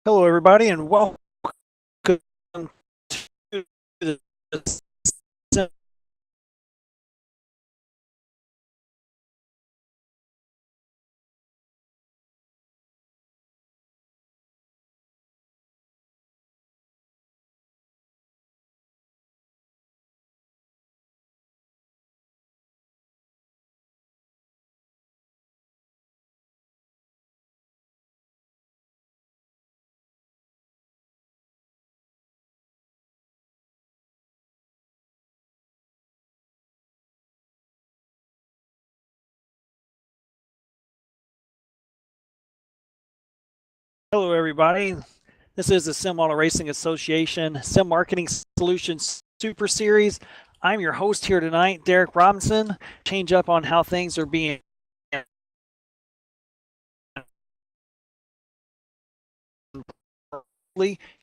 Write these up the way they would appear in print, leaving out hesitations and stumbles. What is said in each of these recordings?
Hello, everybody, and welcome to the Hello, everybody. This is the Sim Auto Racing Association Sim Marketing Solutions Super Series. I'm your host here tonight, Derek Robinson. Change up on how things are being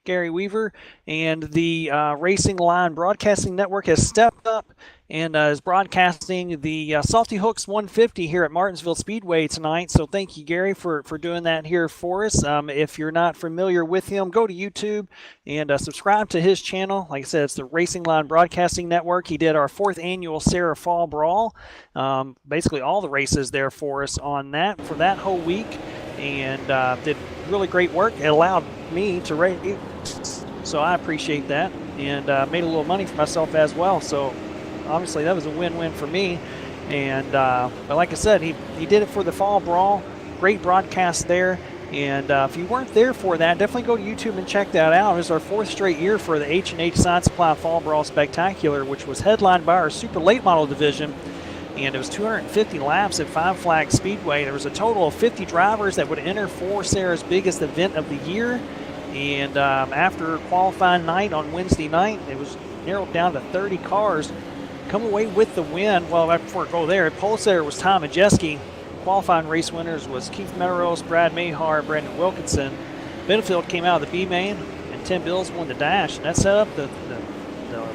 Gary Weaver, and the Racing Line Broadcasting Network has stepped up and is broadcasting the Salty Hookz 150 here at Martinsville Speedway tonight. So thank you, Gary, for doing that here for us. If you're not familiar with him, go to YouTube and subscribe to his channel. Like I said, it's the Racing Line Broadcasting Network. He did our 4th annual SARA Fall Brawl. Basically all the races there for us on that for that whole week, and did really great work. It allowed me to race, so I appreciate that, and made a little money for myself as well. So obviously that was a win-win for me. And but like I said, he did it for the Fall Brawl. Great broadcast there. And if you weren't there for that, definitely go to YouTube and check that out. It was our 4th straight year for the H&H Side Supply Fall Brawl Spectacular, which was headlined by our Super Late Model division. And it was 250 laps at Five Flags Speedway. There was a total of 50 drivers that would enter for SARA's biggest event of the year. And after qualifying night on Wednesday night, it was narrowed down to 30 cars. Come away with the win. Well, before I go there, pole sitter was Tom Majeski. Qualifying race winners was Keith Melrose, Brad Mahar, Brandon Wilkinson. Benefield came out of the B main, and Tim Bills won the dash. And that set up the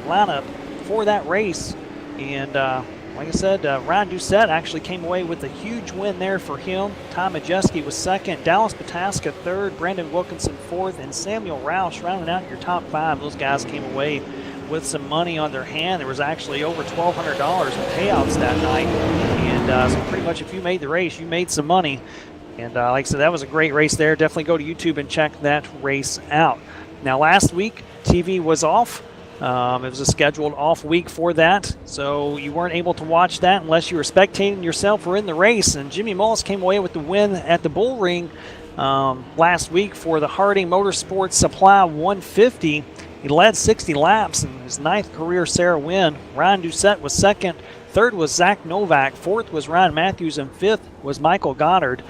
lineup for that race. And like I said, Ryan Doucette actually came away with a huge win there for him. Tom Majeski was 2nd, Dallas Pataska 3rd, Brandon Wilkinson 4th, and Samuel Roush rounding out your top 5. Those guys came away with some money on their hand. There was actually over $1,200 in payouts that night. And so pretty much if you made the race, you made some money. And like I said, that was a great race there. Definitely go to YouTube and check that race out. Now, last week, TV was off. It was a scheduled off week for that, so you weren't able to watch that unless you were spectating yourself or in the race. And Jimmy Mullis came away with the win at the Bull Ring last week for the Harding Motorsports Supply 150. He led 60 laps in his 9th career SARA win. Ryan Doucette was 2nd. 3rd was Zach Novak. 4th was Ryan Matthews. And 5th was Michael Goddard.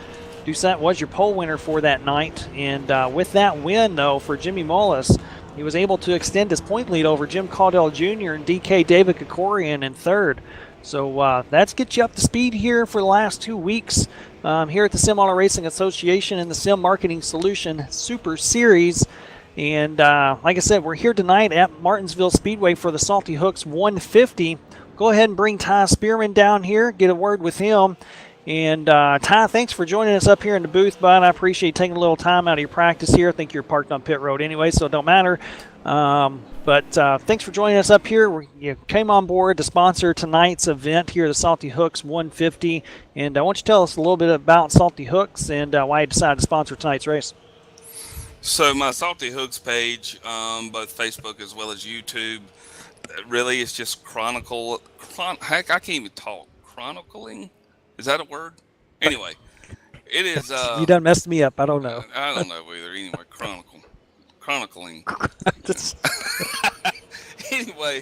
Doucette was your pole winner for that night. And with that win, though, for Jimmy Mullis, he was able to extend his point lead over Jim Caudill Jr. and DK David Kokorian in 3rd. So that's get you up to speed here for the last 2 weeks here at the Sim Auto Racing Association and the Sim Marketing Solution Super Series. And like I said, we're here tonight at Martinsville Speedway for the Salty Hookz 150. Go ahead and bring Ty Spearman down here, get a word with him. And Ty, thanks for joining us up here in the booth, bud. I appreciate taking a little time out of your practice here. I think you're parked on pit road anyway, so it don't matter. But thanks for joining us up here. You came on board to sponsor tonight's event here, the Salty Hookz 150. And why don't you tell us a little bit about Salty Hookz and why you decided to sponsor tonight's race? So my Salty Hookz page, both Facebook as well as YouTube, really is just heck, I can't even talk. Chronicling? Is that a word? Anyway, it is. You done messed me up. I don't know. I don't know either. Anyway, chronicling. Anyway,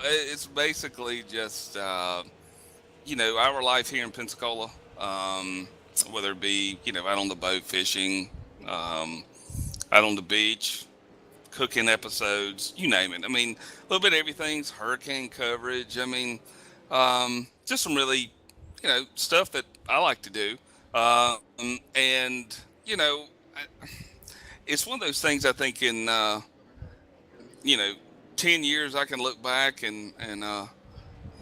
it's basically just our life here in Pensacola. Whether it be out on the boat fishing, out on the beach, cooking episodes, you name it. I mean, a little bit of everything's hurricane coverage. I mean, just some really stuff that I like to do. And, it's one of those things I think in, 10 years I can look back and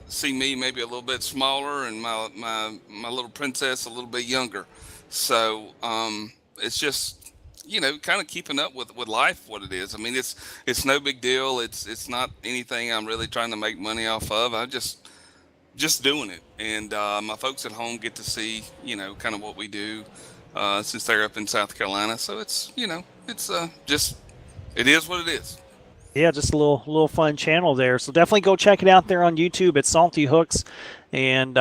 see me maybe a little bit smaller and my little princess a little bit younger. So it's just, kind of keeping up with life, what it is. I mean, it's no big deal. It's not anything I'm really trying to make money off of. I just doing it, and my folks at home get to see, kind of what we do, since they're up in South Carolina. So it's just it is what it is. Yeah, just a little fun channel there. So definitely go check it out there on YouTube. It's Salty Hookz, and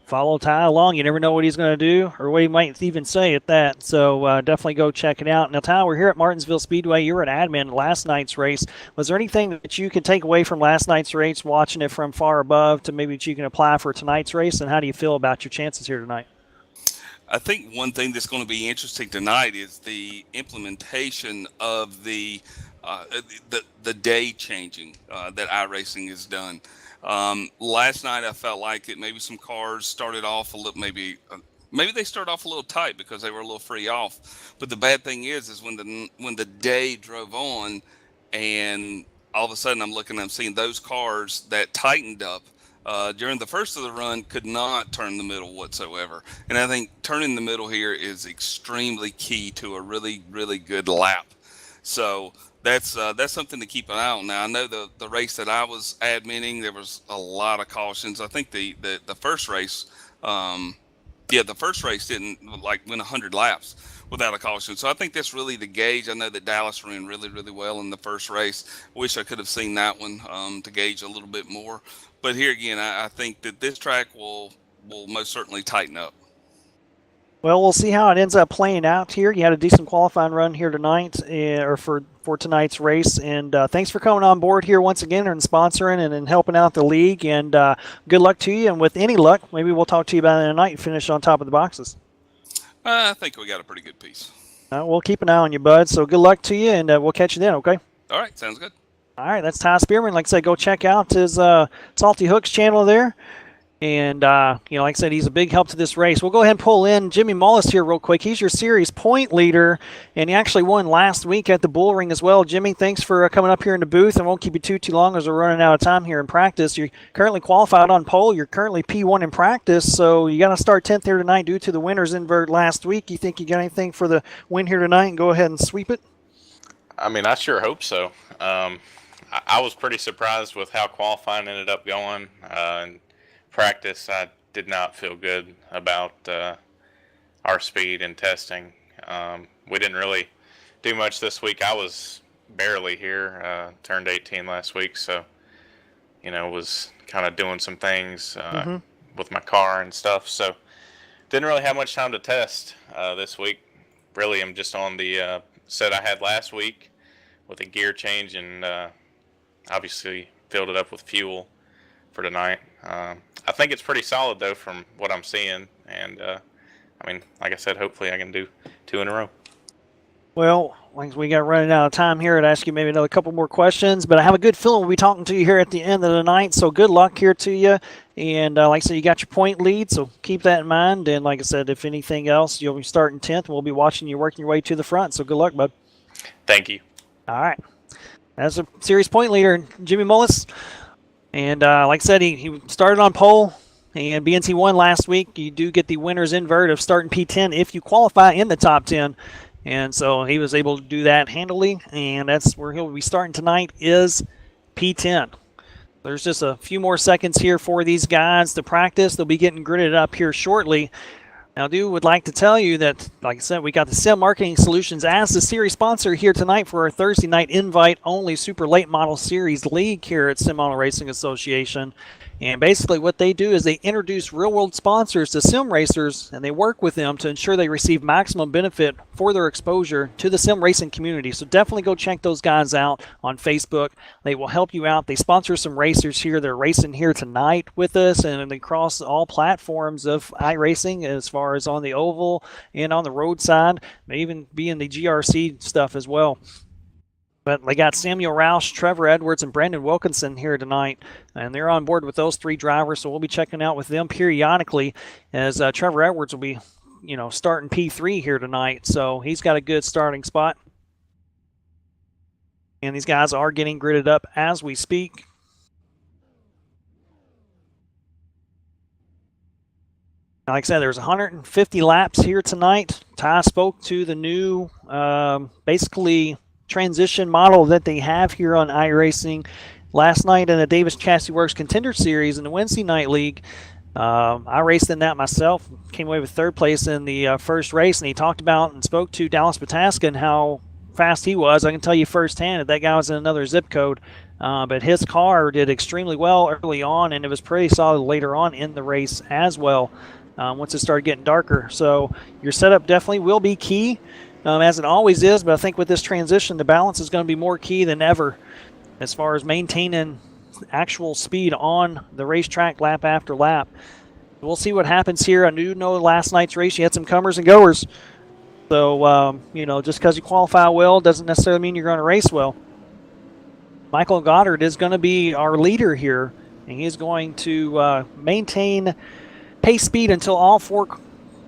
follow Ty along. You never know what he's going to do or what he might even say at that. So definitely go check it out. Now, Ty, we're here at Martinsville Speedway. You were an admin last night's race. Was there anything that you could take away from last night's race, watching it from far above, to maybe that you can apply for tonight's race? And how do you feel about your chances here tonight? I think one thing that's going to be interesting tonight is the implementation of uh, the day changing that iRacing has done. Last night I felt like it maybe some cars started off a little, maybe they started off a little tight because they were a little free off. But the bad thing is when the day drove on, and all of a sudden I'm seeing those cars that tightened up during the first of the run could not turn the middle whatsoever. And I think turning the middle here is extremely key to a really, really good lap. So that's something to keep an eye on. Now, I know the race that I was admitting, there was a lot of cautions. I think the first race, the first race didn't like win 100 laps without a caution. So I think that's really the gauge. I know that Dallas ran really, really well in the first race. Wish I could have seen that one to gauge a little bit more. But here again, I think that this track will most certainly tighten up. Well, we'll see how it ends up playing out here. You had a decent qualifying run here tonight, or for tonight's race. And thanks for coming on board here once again and sponsoring and helping out the league. And good luck to you. And with any luck, maybe we'll talk to you about it tonight and finish on top of the boxes. I think we got a pretty good piece. We'll keep an eye on you, bud. So good luck to you, and we'll catch you then, okay? All right, sounds good. All right, that's Ty Spearman. Like I said, go check out his Salty Hookz channel there. And, like I said, he's a big help to this race. We'll go ahead and pull in Jimmy Mullis here real quick. He's your series point leader, and he actually won last week at the Bull Ring as well. Jimmy, thanks for coming up here in the booth. I won't keep you too long as we're running out of time here in practice. You're currently qualified on pole. You're currently P1 in practice, so you got to start 10th here tonight due to the winner's invert last week. You think you got anything for the win here tonight and go ahead and sweep it? I mean, I sure hope so. I was pretty surprised with how qualifying ended up going. In practice, I did not feel good about our speed and testing. We didn't really do much this week. I was barely here, turned 18 last week, so, was kind of doing some things with my car and stuff. So didn't really have much time to test this week. Really, I'm just on the set I had last week with a gear change, and obviously filled it up with fuel for tonight. I think it's pretty solid, though, from what I'm seeing. And, like I said, hopefully I can do 2 in a row. Well, like we got running out of time here, I'd ask you maybe another couple more questions. But I have a good feeling we'll be talking to you here at the end of the night. So good luck here to you. And like I said, you got your point lead, so keep that in mind. And like I said, if anything else, you'll be starting 10th. We'll be watching you working your way to the front. So good luck, bud. Thank you. All right. That's a series point leader, Jimmy Mullis. And like I said, he started on pole, and being he won last week, you do get the winner's invert of starting P10 if you qualify in the top 10. And so he was able to do that handily, and that's where he'll be starting tonight is P10. There's just a few more seconds here for these guys to practice. They'll be getting gridded up here shortly. Now, I would like to tell you that, like I said, we got the Sim Marketing Solutions as the series sponsor here tonight for our Thursday night invite-only Super Late Model Series League here at Sim Auto Racing Association. And basically what they do is they introduce real-world sponsors to sim racers, and they work with them to ensure they receive maximum benefit for their exposure to the sim racing community. So definitely go check those guys out on Facebook. They will help you out. They sponsor some racers here. They're racing here tonight with us, and across all platforms of iRacing as far as on the oval and on the roadside. They even be in the GRC stuff as well. But they got Samuel Roush, Trevor Edwards, and Brandon Wilkinson here tonight, and they're on board with those 3 drivers, so we'll be checking out with them periodically as Trevor Edwards will be, starting P3 here tonight, so he's got a good starting spot. And these guys are getting gridded up as we speak. Like I said, there's 150 laps here tonight Ty spoke to the new, basically, transition model that they have here on iRacing last night in the Davis Chassis Works Contender Series in the Wednesday night league. I raced in that myself, came away with third place in the first race, and he talked about and spoke to Dallas Pataska and how fast he was. I can tell you firsthand that guy was in another zip code, but his car did extremely well early on, and it was pretty solid later on in the race as well, once it started getting darker. So your setup definitely will be key, as it always is, but I think with this transition, the balance is going to be more key than ever as far as maintaining actual speed on the racetrack lap after lap. We'll see what happens here. I do know last night's race you had some comers and goers. So, you know, just because you qualify well doesn't necessarily mean you're going to race well. Michael Goddard is going to be our leader here, and he's going to maintain pace speed until all four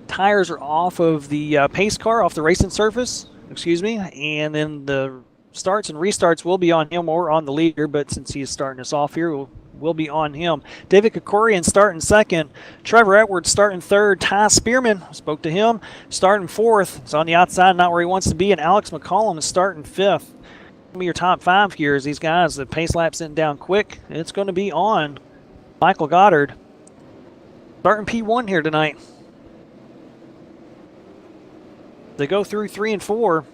tires are off of the pace car, off the racing surface, and then the starts and restarts will be on him or on the leader, but since he's starting us off here, will be on him. David Krikorian starting second. Trevor Edwards starting third. Ty Spearman, spoke to him, starting fourth. It's on the outside, not where he wants to be. And Alex McCollum is starting fifth. Going to be your top five here as these guys, the pace lap's in down quick. It's going to be on Michael Goddard. Starting P1 here tonight. They go through 3 and 4.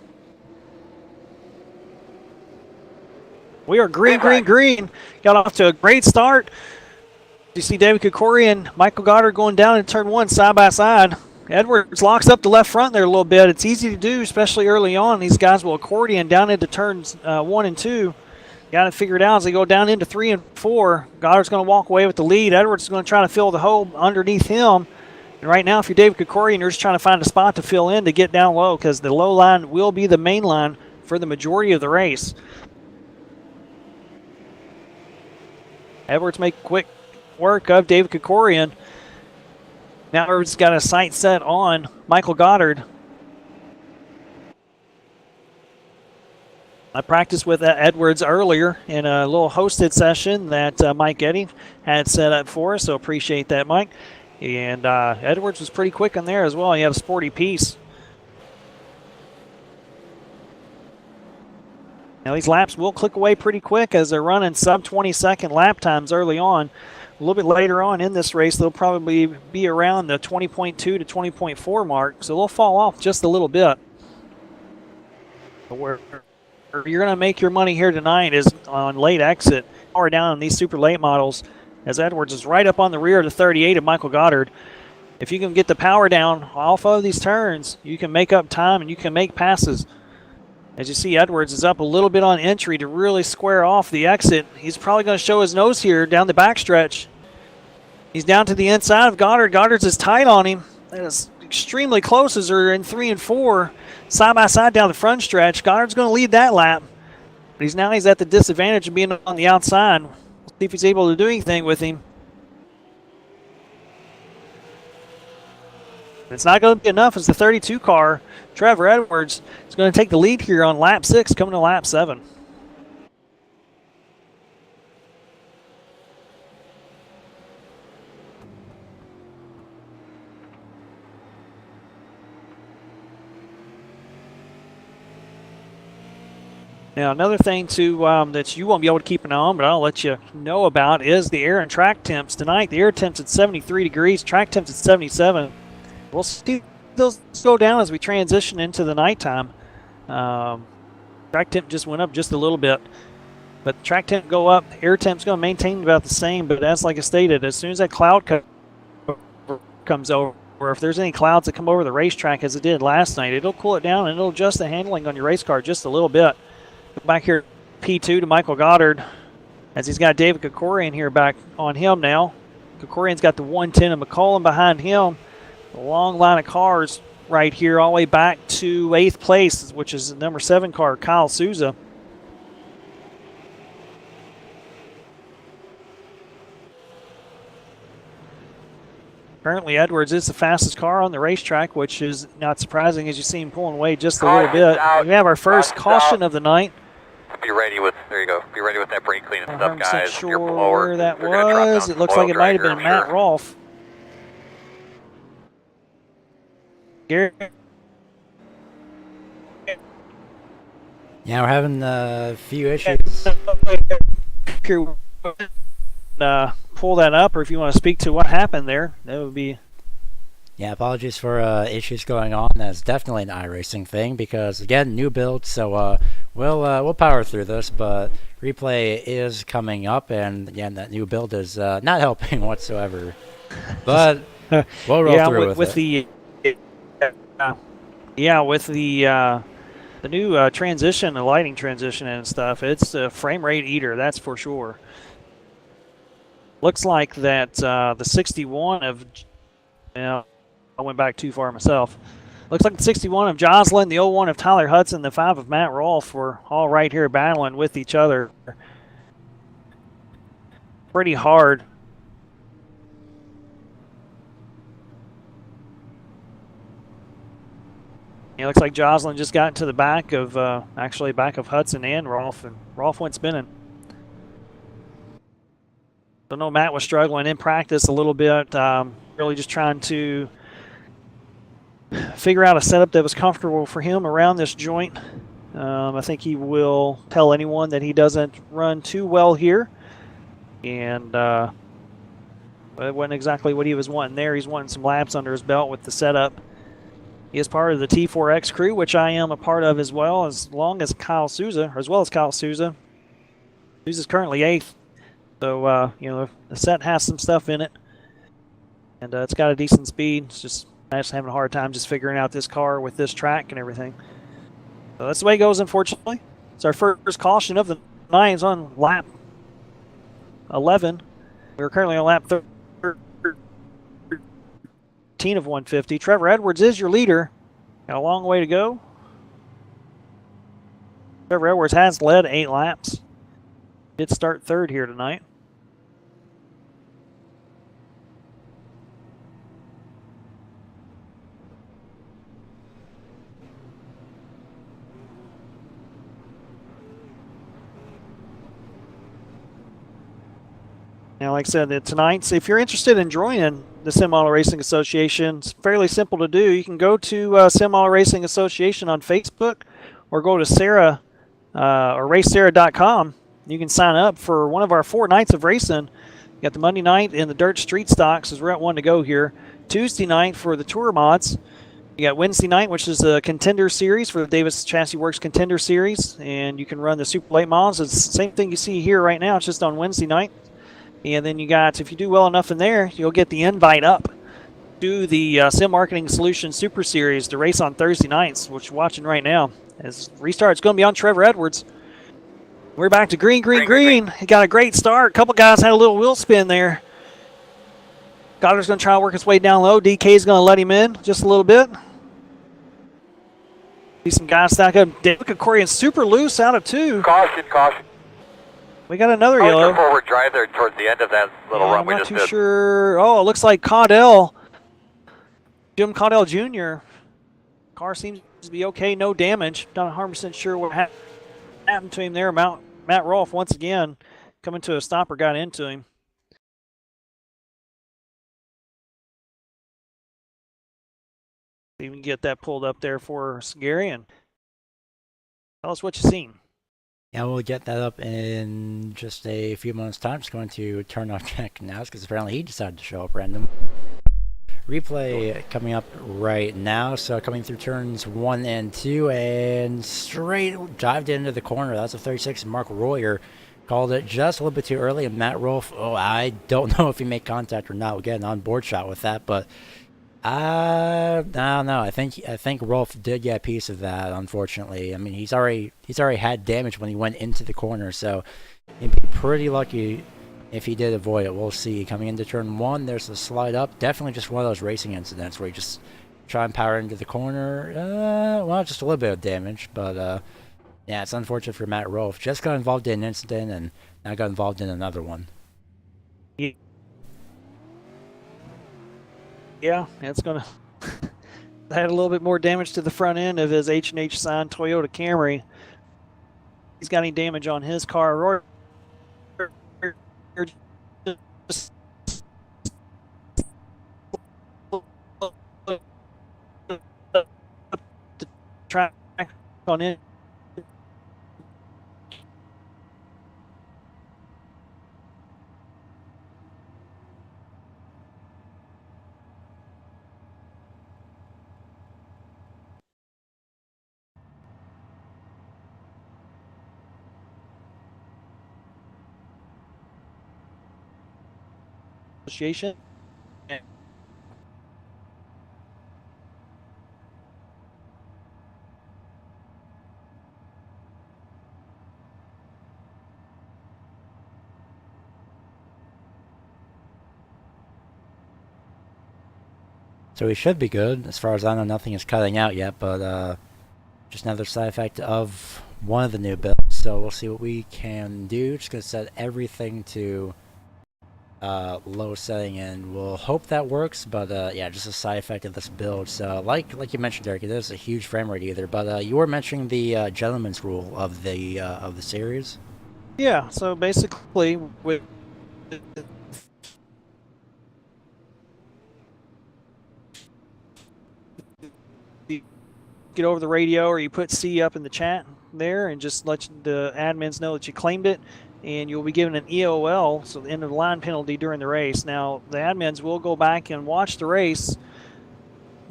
We are green. Got off to a great start. You see David Krikorian and Michael Goddard going down in turn 1 side by side. Edwards locks up the left front there a little bit. It's easy to do, especially early on. These guys will accordion down into turns 1 and 2. Got it figured out as they go down into 3 and 4. Goddard's going to walk away with the lead. Edwards is going to try to fill the hole underneath him. And right now, if you're David Krikorian, you're just trying to find a spot to fill in to get down low, because the low line will be the main line for the majority of the race. Edwards make quick work of David Krikorian. Now Edwards got a sight set on Michael Goddard. I practiced with Edwards earlier in a little hosted session that Mike Eddy had set up for us, so appreciate that, Mike. And Edwards was pretty quick on there as well. He had a sporty piece. Now these laps will click away pretty quick as they're running sub 20-second lap times early on. A little bit later on in this race, they'll probably be around the 20.2 to 20.4 mark, so they'll fall off just a little bit. But where you're going to make your money here tonight is on late exit, or down on these super late models, as Edwards is right up on the rear of the 38 of Michael Goddard. If you can get the power down off of these turns, you can make up time and you can make passes. As you see, Edwards is up a little bit on entry to really square off the exit. He's probably going to show his nose here down the backstretch. He's down to the inside of Goddard. Goddard's is tight on him. That is extremely close as they're in 3 and 4, side by side down the front stretch. Goddard's going to lead that lap. But he's at the disadvantage of being on the outside. We'll see if he's able to do anything with him. It's not going to be enough as the 32 car, Trevor Edwards, is going to take the lead here on lap 6, coming to lap 7. Now, another thing that you won't be able to keep an eye on, but I'll let you know about, is the air and track temps. Tonight, the air temps at 73 degrees, track temps at 77. We'll see those go down as we transition into the nighttime. Track temp just went up just a little bit, but track temp go up. Air temp's going to maintain about the same, but as like I stated, as soon as that cloud comes over, or if there's any clouds that come over the racetrack as it did last night, it'll cool it down and it'll adjust the handling on your race car just a little bit. Back here, P2 to Michael Goddard, as he's got David Krikorian here back on him now. Krikorian's got the 110 of McCollum behind him. A long line of cars right here all the way back to 8th place, which is the number 7 car, Kyle Souza. Currently, Edwards is the fastest car on the racetrack, which is not surprising as you see him pulling away just a little bit. We have our first caution of the night. Be ready with, there you go, be ready with that brake clean and stuff, guys. Sure where that was. It looks like it might have been Matt Rolfe. Garrett Yeah, we're having a few issues. Pull that up, or if you want to speak to what happened there, that would be. Yeah, apologies for issues going on. That's definitely an iRacing thing because again, new build. So we'll power through this, but replay is coming up, and again, that new build is not helping whatsoever. But we'll roll through with it. With the new transition, the lighting transition and stuff, it's a frame rate eater, that's for sure. Looks like that the 61 of, I went back too far myself. Looks like the 61 of Jocelyn, the 01 of Tyler Hudson, the 5 of Matt Rolfe were all right here battling with each other. Pretty hard. It looks like Jocelyn just got into the back of, actually back of Hudson and Rolfe went spinning. So no, Matt was struggling in practice a little bit, really just trying to figure out a setup that was comfortable for him around this joint. I think he will tell anyone that he doesn't run too well here. And it wasn't exactly what he was wanting there. He's wanting some laps under his belt with the setup. He is part of the T4X crew, which I am a part of as well, as well as Kyle Souza. Souza's currently 8th. So, the set has some stuff in it. And it's got a decent speed. It's just having a hard time just figuring out this car with this track and everything. So that's the way it goes, unfortunately. It's our first caution of the night. It's on lap 11. We're currently on lap 13 of 150. Trevor Edwards is your leader. Got a long way to go. Trevor Edwards has led 8 laps. Did start 3rd here tonight. Now, like I said, tonight, if you're interested in joining the Sim Auto Racing Association, it's fairly simple to do. You can go to Sim Auto Racing Association on Facebook or go to SARA or RaceSARA.com. You can sign up for one of our 4 nights of racing. You got the Monday night in the dirt street stocks, as we're at one to go here. Tuesday night for the tour mods. You got Wednesday night, which is the Contender Series for the Davis Chassis Works Contender Series, and you can run the super late models. It's the same thing you see here right now. It's just on Wednesday night. And then you got, if you do well enough in there, you'll get the invite up to the Sim Marketing Solutions Super Series to race on Thursday nights, which you're watching right now. As restart's going to be on Trevor Edwards. We're back to green. He got a great start. A couple guys had a little wheel spin there. Goddard's going to try to work his way down low. DK's going to let him in just a little bit. See some guys stack up. Look at Corey and super loose out of 2. Caution. We got another yellow. Forward drive there towards the end of that little run we just did. I'm not too sure. Oh, it looks like Caudell. Jim Caudell Jr. Car seems to be okay, no damage. Not 100% sure what happened to him there. Matt Rolfe once again coming to a stop or got into him. Even get that pulled up there for us, Gary, and tell us what you've seen. Yeah, we'll get that up in just a few moments' time. Just going to turn off Jack now because apparently he decided to show up random. Replay coming up right now. So coming through turns 1 and 2 and straight dived into the corner. That's a 36. Mark Royer called it just a little bit too early. And Matt Rolfe, I don't know if he made contact or not. We'll get an on-board shot with that, but I don't know. I think Rolfe did get a piece of that, unfortunately. I mean, he's already had damage when he went into the corner, so he'd be pretty lucky if he did avoid it. We'll see. Coming into turn 1, there's the slide up. Definitely just one of those racing incidents where you just try and power into the corner. Well, just a little bit of damage, but yeah, it's unfortunate for Matt Rolfe. Just got involved in an incident and now got involved in another one. Yeah, it's going to had a little bit more damage to the front end of his H&H signed Toyota Camry. He's got any damage on his car. Roy, track on it Association. So we should be good. As far as I know, nothing is cutting out yet, but just another side effect of one of the new builds. So we'll see what we can do. Just going to set everything to low setting, and we'll hope that works. But yeah, just a side effect of this build. So like you mentioned, Derek, it is a huge frame rate either. But you were mentioning the gentleman's rule of the series. Yeah. So basically, with get over the radio, or you put C up in the chat there and just let the admins know that you claimed it, and you'll be given an EOL, so the end of the line penalty during the race. Now the admins will go back and watch the race,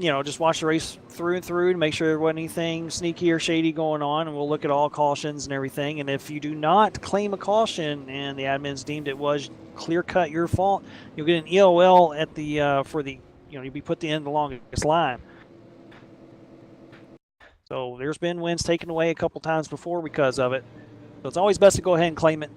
just watch the race through and through to make sure there wasn't anything sneaky or shady going on, and we'll look at all cautions and everything. And if you do not claim a caution and the admins deemed it was clear cut your fault, you'll get an EOL at the for the you'll be put the end of the longest line. So there's been wins taken away a couple times before because of it. So it's always best to go ahead and claim it.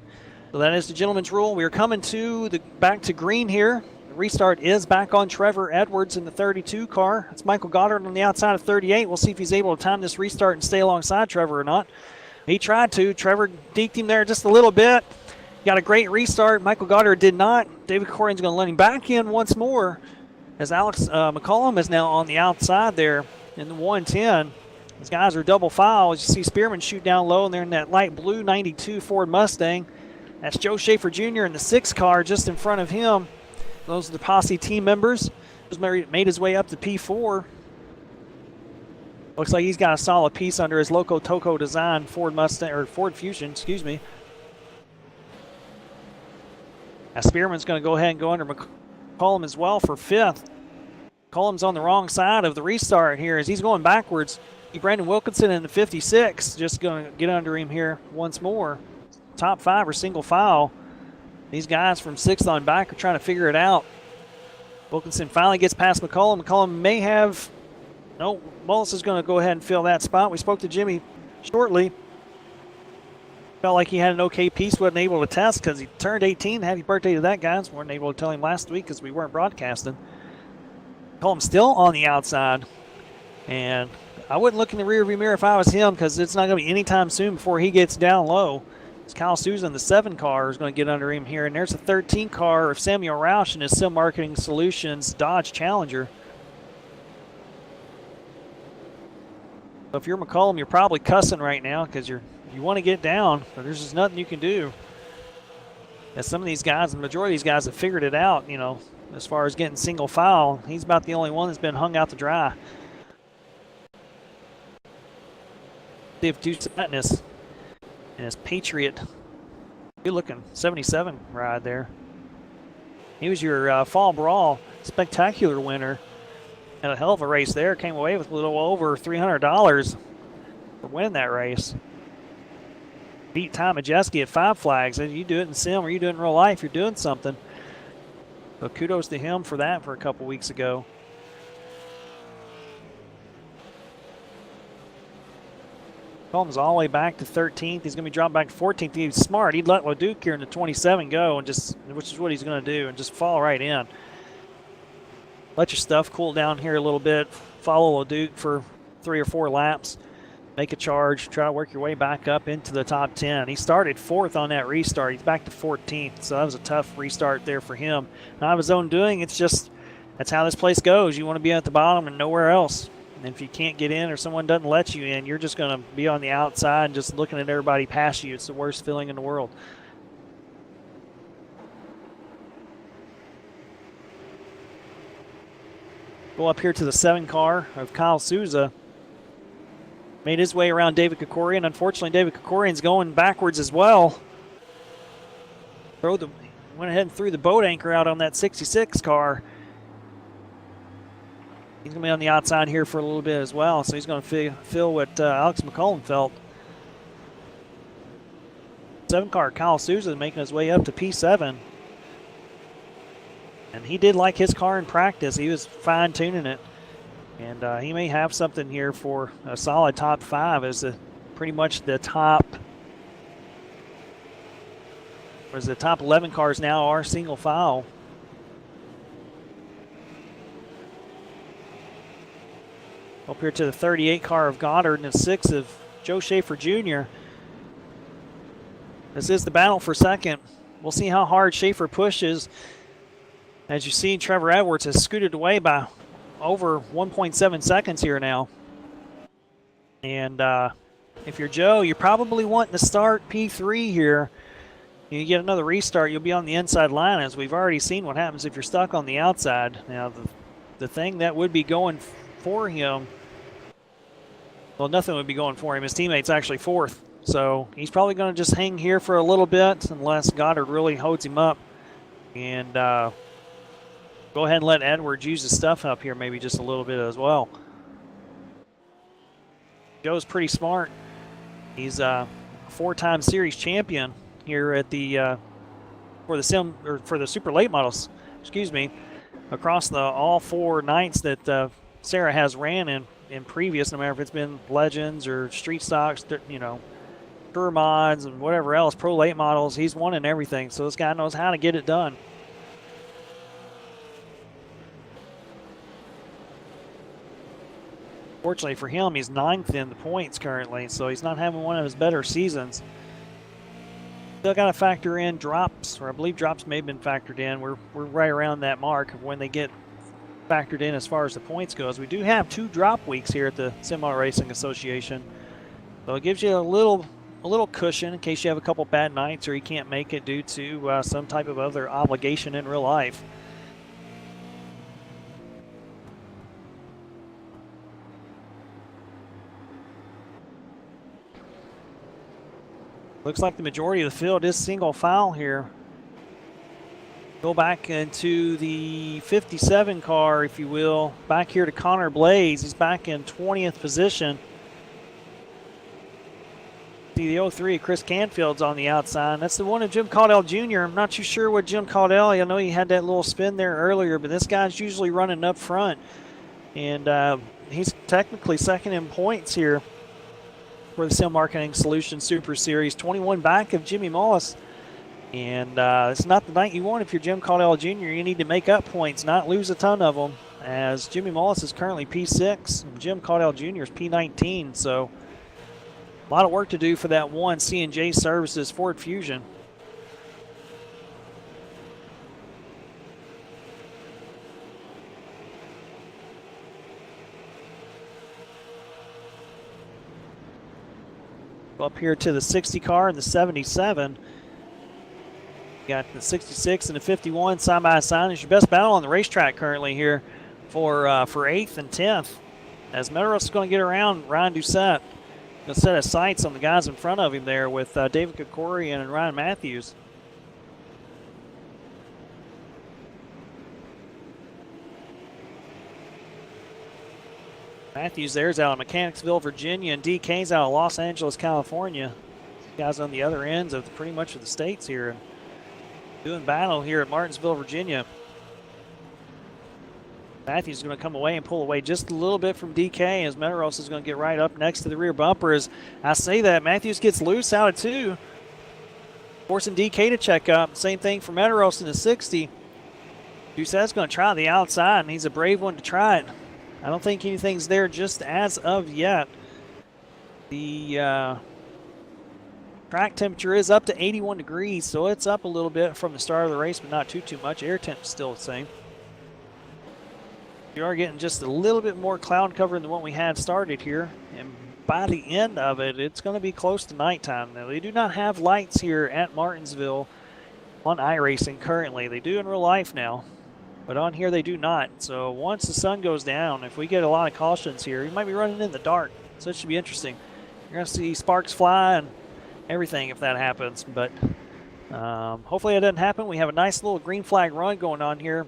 So that is the gentleman's rule. We are coming to back to green here. The restart is back on Trevor Edwards in the 32 car. It's Michael Goddard on the outside of 38. We'll see if he's able to time this restart and stay alongside Trevor or not. He tried to. Trevor deked him there just a little bit. Got a great restart. Michael Goddard did not. David Corian's going to let him back in once more as Alex McCollum is now on the outside there in the 110. These guys are double file. As you see Spearman shoot down low, and they're in that light blue 92 Ford Mustang. That's Joe Schaefer Jr. in the 6 car just in front of him. Those are the Posse team members. He's made his way up to P4. Looks like he's got a solid piece under his Loco Toco design Ford Mustang, or Ford Fusion, excuse me. Now Spearman's going to go ahead and go under McCollum as well for 5th. McCollum's on the wrong side of the restart here as he's going backwards. Brandon Wilkinson in the 56, just going to get under him here once more. Top 5 are single file. These guys from 6th on back are trying to figure it out. Wilkinson finally gets past McCollum. McCollum may have, no, Mullis is going to go ahead and fill that spot. We spoke to Jimmy shortly. Felt like he had an okay piece, wasn't able to test because he turned 18. Happy birthday to that, guys. Weren't able to tell him last week because we weren't broadcasting. McCollum still on the outside. And I wouldn't look in the rearview mirror if I was him because it's not going to be anytime soon before he gets down low. It's Kyle Souza in the 7 car is going to get under him here. And there's a 13 car of Samuel Roush in his Sim Marketing Solutions Dodge Challenger. So if you're McCollum, you're probably cussing right now because you want to get down, but there's just nothing you can do. As some of these guys, the majority of these guys have figured it out, as far as getting single file. He's about the only one that's been hung out to dry. Of Deuce Atness and his Patriot, good looking 77 ride there. He was your Fall Brawl Spectacular winner. Had a hell of a race there. Came away with a little over $300 for winning that race. Beat Ty Majeski at 5 Flags. And you do it in sim or you do it in real life, you're doing something. So kudos to him for that for a couple weeks ago. Combs all the way back to 13th. He's going to be dropped back to 14th. He's smart. He'd let LeDuc here in the 27 go, and which is what he's going to do, and just fall right in. Let your stuff cool down here a little bit. Follow LeDuc for 3 or 4 laps. Make a charge. Try to work your way back up into the top 10. He started 4th on that restart. He's back to 14th, so that was a tough restart there for him. Not of his own doing. It's just that's how this place goes. You want to be at the bottom and nowhere else. And if you can't get in or someone doesn't let you in, you're just going to be on the outside and just looking at everybody past you. It's the worst feeling in the world. Go up here to the 7 car of Kyle Souza. Made his way around David Kikorian. Unfortunately, David Kikorian's going backwards as well. Went ahead and threw the boat anchor out on that 66 car. He's going to be on the outside here for a little bit as well, so he's going to feel what Alex McCollum felt. 7 car Kyle Souza making his way up to P7. And he did like his car in practice. He was fine-tuning it. And he may have something here for a solid top 5 as pretty much the top, whereas the top 11 cars now are single file. Up here to the 38 car of Goddard and the 6 of Joe Schaefer Jr. This is the battle for second. We'll see how hard Schaefer pushes. As you see, Trevor Edwards has scooted away by over 1.7 seconds here now. And if you're Joe, you're probably wanting to start P3 here. You get another restart, you'll be on the inside line, as we've already seen what happens if you're stuck on the outside. Now, the thing that would be going for him, well, nothing would be going for him. His teammate's actually 4th. So he's probably going to just hang here for a little bit unless Goddard really holds him up. And go ahead and let Edwards use his stuff up here maybe just a little bit as well. Joe's pretty smart. He's a 4-time series champion here at the for the super late models, excuse me, across all 4 nights that SARA has ran in previous, no matter if it's been legends or street stocks, you know, tour mods and whatever else, pro late models. He's won in everything, so this guy knows how to get it done. Fortunately for him, he's 9th in the points currently, so he's not having one of his better seasons. Still got to factor in drops, or I believe drops may have been factored in. We're right around that mark of when they get factored in as far as the points goes. We do have 2 drop weeks here at the Sim Auto Racing Association, so it gives you a little cushion in case you have a couple bad nights or you can't make it due to some type of other obligation in real life. Looks like the majority of the field is single file here. Go back into the 57 car, if you will. Back here to Connor Blaze. He's back in 20th position. See the 03 of Chris Canfield's on the outside. That's the one of Jim Caudell Jr. I'm not too sure what Jim Caudell, I know he had that little spin there earlier, but this guy's usually running up front. And he's technically second in points here for the Sim Marketing Solutions Super Series. 21 back of Jimmy Mullis. And it's not the night you want if you're Jim Caudell Jr. You need to make up points, not lose a ton of them, as Jimmy Mullis is currently P6 and Jim Caudell Jr. is P19. So a lot of work to do for that one C&J Services Ford Fusion. Up here to the 60 car and the 77. Got the 66 and the 51 side by side. It's your best battle on the racetrack currently here for 8th and 10th. As Medeiros is going to get around Ryan Doucette. Going to set his sights on the guys in front of him there with David Kokorian and Ryan Matthews. Matthews there's out of Mechanicsville, Virginia, and DK's out of Los Angeles, California. Guys on the other ends of pretty much of the states here. Doing battle here at Martinsville, Virginia. Matthews is going to come away and pull away just a little bit from DK as Medeiros is going to get right up next to the rear bumper. As I say that, Matthews gets loose out of 2, forcing DK to check up. Same thing for Medeiros in the 60. Doucette's going to try the outside, and he's a brave one to try it. I don't think anything's there just as of yet. The track temperature is up to 81 degrees, so it's up a little bit from the start of the race, but not too much. Air temp is still the same. You are getting just a little bit more cloud cover than what we had started here, and by the end of it, it's going to be close to nighttime. Now, they do not have lights here at Martinsville on iRacing currently. They do in real life now. But on here they do not. So once the sun goes down, if we get a lot of cautions here, you might be running in the dark. So it should be interesting. You're going to see sparks fly and everything if that happens. But hopefully that doesn't happen. We have a nice little green flag run going on here.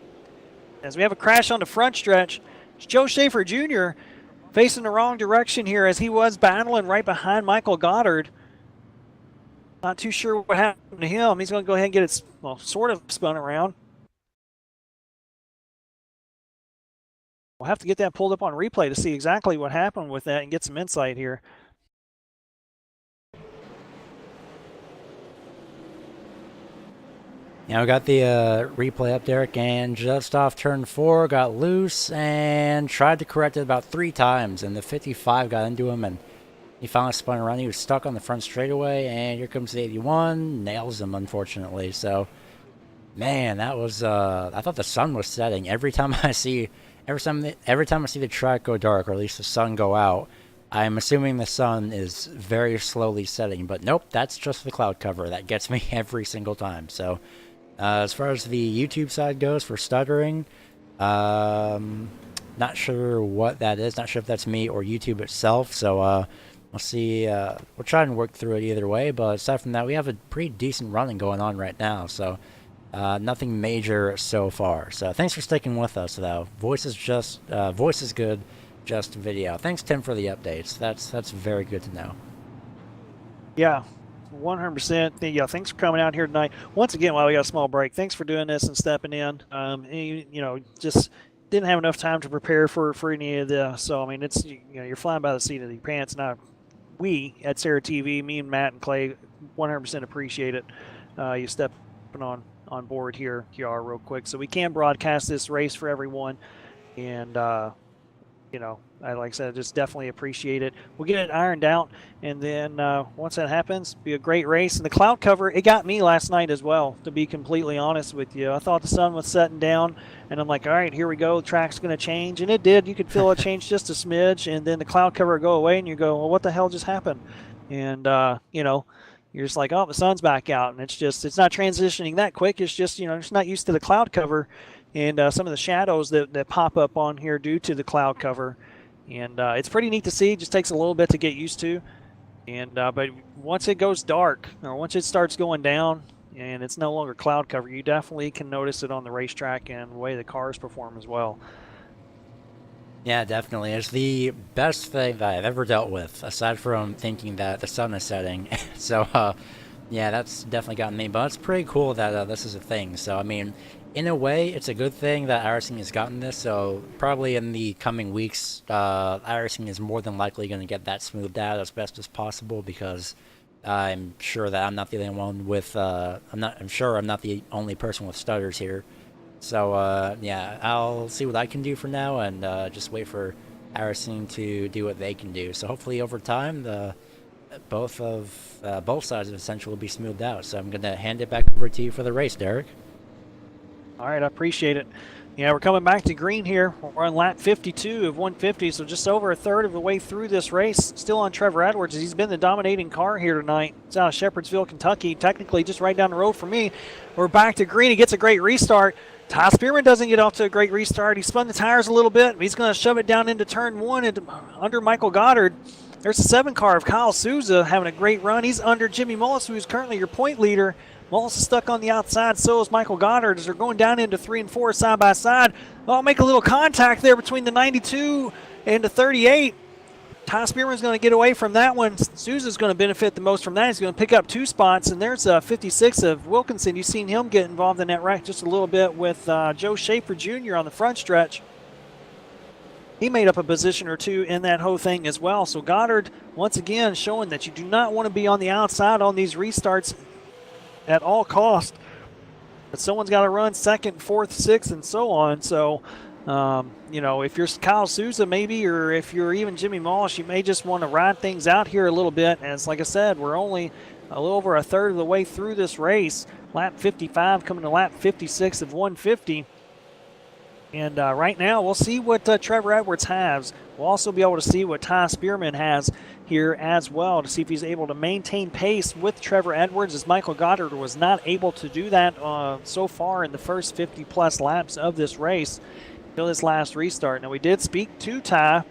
As we have a crash on the front stretch, it's Joe Schaefer Jr. facing the wrong direction here as he was battling right behind Michael Goddard. Not too sure what happened to him. He's going to go ahead and get it, well, sort of spun around. we'll have to get that pulled up on replay to see exactly what happened with that and get some insight here. Yeah, we got the replay up, Derek, and just off turn 4, got loose and tried to correct it about 3 times, and the 55 got into him, and he finally spun around. He was stuck on the front straightaway, and here comes the 81, nails him, unfortunately. So, man, that was, I thought the sun was setting. Every time I see the track go dark, or at least the sun go out, I'm assuming the sun is very slowly setting, but nope, that's just the cloud cover. That gets me every single time. So, as far as the YouTube side goes for stuttering, not sure what that is. Not sure if that's me or YouTube itself. So we'll see. We'll try and work through it either way. But aside from that, we have a pretty decent running going on right now. So nothing major so far. So thanks for sticking with us, though. Voice is good, just video. Thanks, Tim, for the updates. That's very good to know. Yeah. 100%. Yeah, thanks for coming out here tonight. Once again, while we got a small break, thanks for doing this and stepping in. Just didn't have enough time to prepare for any of this. So, I mean, it's, you're flying by the seat of your pants. Now, we at SARA TV, me and Matt and Clay, 100% appreciate it. You stepping on board here, QR, real quick. So we can broadcast this race for everyone. And, like I said, I just definitely appreciate it. We'll get it ironed out, and then once that happens, be a great race. And the cloud cover, it got me last night as well, to be completely honest with you. I thought the sun was setting down, and I'm like, all right, here we go. The track's going to change, and it did. You could feel it change just a smidge, and then the cloud cover would go away, and you go, well, what the hell just happened? And, you're just like, oh, the sun's back out, and it's not transitioning that quick. It's just, it's not used to the cloud cover and some of the shadows that pop up on here due to the cloud cover. And it's pretty neat to see. It just takes a little bit to get used to. And but once it goes dark, or once it starts going down and it's no longer cloud cover, you definitely can notice it on the racetrack and the way the cars perform as well. Yeah, definitely. It's the best thing that I've ever dealt with, aside from thinking that the sun is setting. So, yeah, that's definitely gotten me. But it's pretty cool that this is a thing. So, I mean, in a way, it's a good thing that iRacing has gotten this. So, probably in the coming weeks, iRacing is more than likely going to get that smoothed out as best as possible, because I'm sure that I'm not the only one with. I'm sure I'm not the only person with stutters here. So, yeah, I'll see what I can do for now, and just wait for iRacing to do what they can do. So hopefully over time, both sides of Essential will be smoothed out. So I'm going to hand it back over to you for the race, Derek. All right, I appreciate it. Yeah, we're coming back to green here. We're on lap 52 of 150, so just over a third of the way through this race. Still on Trevor Edwards. He's been the dominating car here tonight. It's out of Shepherdsville, Kentucky, technically just right down the road from me. We're back to green. He gets a great restart. Ty Spearman doesn't get off to a great restart. He spun the tires a little bit. He's going to shove it down into turn 1 and under Michael Goddard. There's the 7 car of Kyle Souza having a great run. He's under Jimmy Mullis, who's currently your point leader. Mullis is stuck on the outside, so is Michael Goddard, as they're going down into 3 and 4 side by side. I'll make a little contact there between the 92 and the 38. Ty Spearman's going to get away from that one. Souza's going to benefit the most from that. He's going to pick up 2 spots, and there's 56 of Wilkinson. You've seen him get involved in that wreck just a little bit with Joe Schaefer Jr. on the front stretch. He made up a position or 2 in that whole thing as well. So Goddard, once again, showing that you do not want to be on the outside on these restarts at all costs. But someone's got to run 2nd, 4th, 6th, and so on. So, if you're Kyle Souza maybe, or if you're even Jimmy Mullis, you may just want to ride things out here a little bit. As like I said, we're only a little over a third of the way through this race. Lap 55 coming to lap 56 of 150. And right now, we'll see what Trevor Edwards has. We'll also be able to see what Ty Spearman has here as well, to see if he's able to maintain pace with Trevor Edwards, as Michael Goddard was not able to do that so far in the first 50-plus laps of this race until his last restart. Now, we did speak to Ty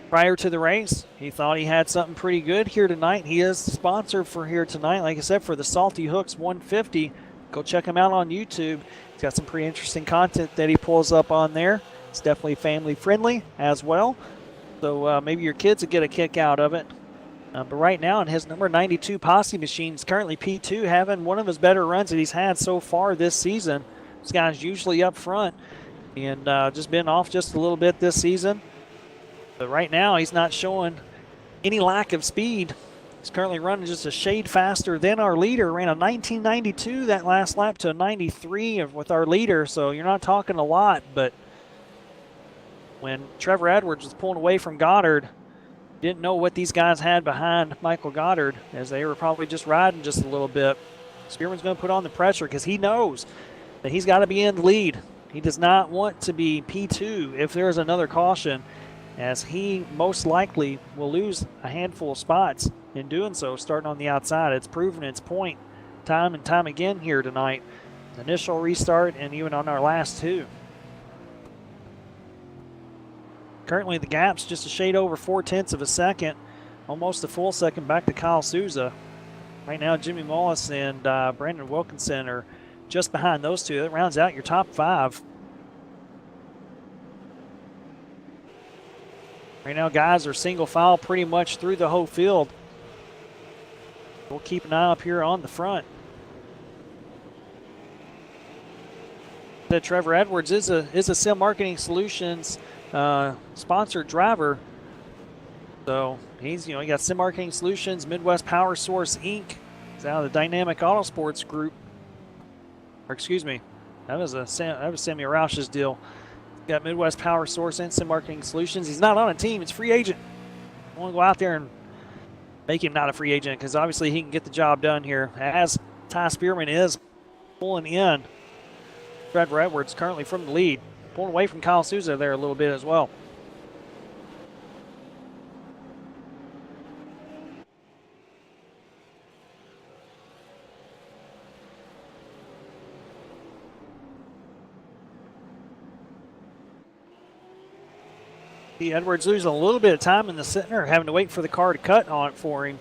prior to the race. He thought he had something pretty good here tonight. He is the sponsor for here tonight, like I said, for the Salty Hookz 150. Go check him out on YouTube. He's got some pretty interesting content that he pulls up on there. It's definitely family friendly as well. So maybe your kids will get a kick out of it. But right now in his number 92 posse machine, he's currently P2, having one of his better runs that he's had so far this season. This guy's usually up front. and just been off just a little bit this season. But right now, he's not showing any lack of speed. He's currently running just a shade faster than our leader. Ran a 1992 that last lap to a 93 with our leader, so you're not talking a lot. But when Trevor Edwards was pulling away from Goddard, didn't know what these guys had behind Michael Goddard, as they were probably just riding just a little bit. Spearman's going to put on the pressure because he knows that he's got to be in the lead. He does not want to be P2 if there is another caution, as he most likely will lose a handful of spots in doing so, starting on the outside. It's proven its point time and time again here tonight. Initial restart and even on our last two. Currently the gap's just a shade over 0.4 of a second, almost a full second back to Kyle Souza. Right now Jimmy Mullis and Brandon Wilkinson are just behind those two. That rounds out your top 5. Right now guys are single file pretty much through the whole field. We'll keep an eye up here on the front. That Trevor Edwards is a Sim Marketing Solutions sponsored driver. So he's, he got Sim Marketing Solutions, Midwest Power Source Inc. He's out of the Dynamic Autosports Group. Or excuse me, that was Sammy Roush's deal. Got Midwest Power Source and Sim Marketing Solutions. He's not on a team, it's free agent. I want to go out there and make him not a free agent, because obviously he can get the job done here, as Ty Spearman is pulling in Trevor Edwards currently from the lead. Pulling away from Kyle Souza there a little bit as well. See Edwards losing a little bit of time in the center, having to wait for the car to cut on it for him.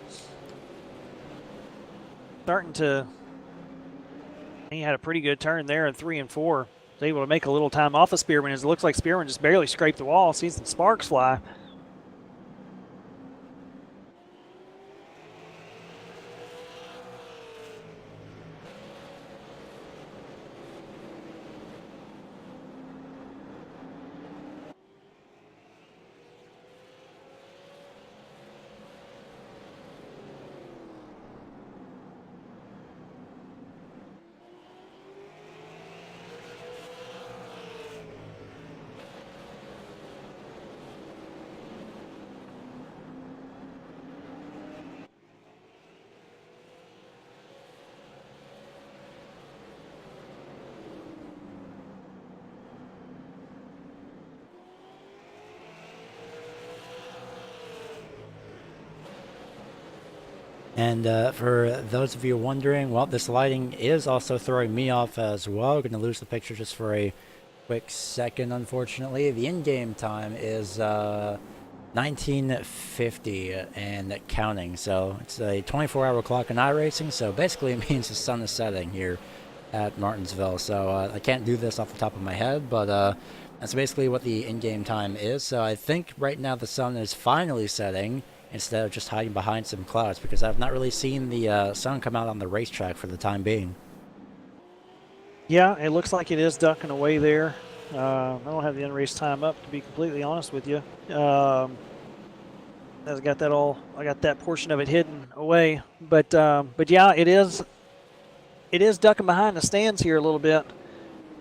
Starting to, he had a pretty good turn there in 3 and 4. Was able to make a little time off of Spearman, as it looks like Spearman just barely scraped the wall. Sees some sparks fly. And for those of you wondering, well, this lighting is also throwing me off as well. We're going to lose the picture just for a quick second, unfortunately. The in-game time is 1950 and counting. So it's a 24-hour clock in iRacing. So basically it means the sun is setting here at Martinsville. So I can't do this off the top of my head, but that's basically what the in-game time is. So I think right now the sun is finally setting, instead of just hiding behind some clouds, because I've not really seen the sun come out on the racetrack for the time being. Yeah, it looks like it is ducking away there. I don't have the in-race time up, to be completely honest with you. I got that portion of it hidden away. But yeah, it is ducking behind the stands here a little bit,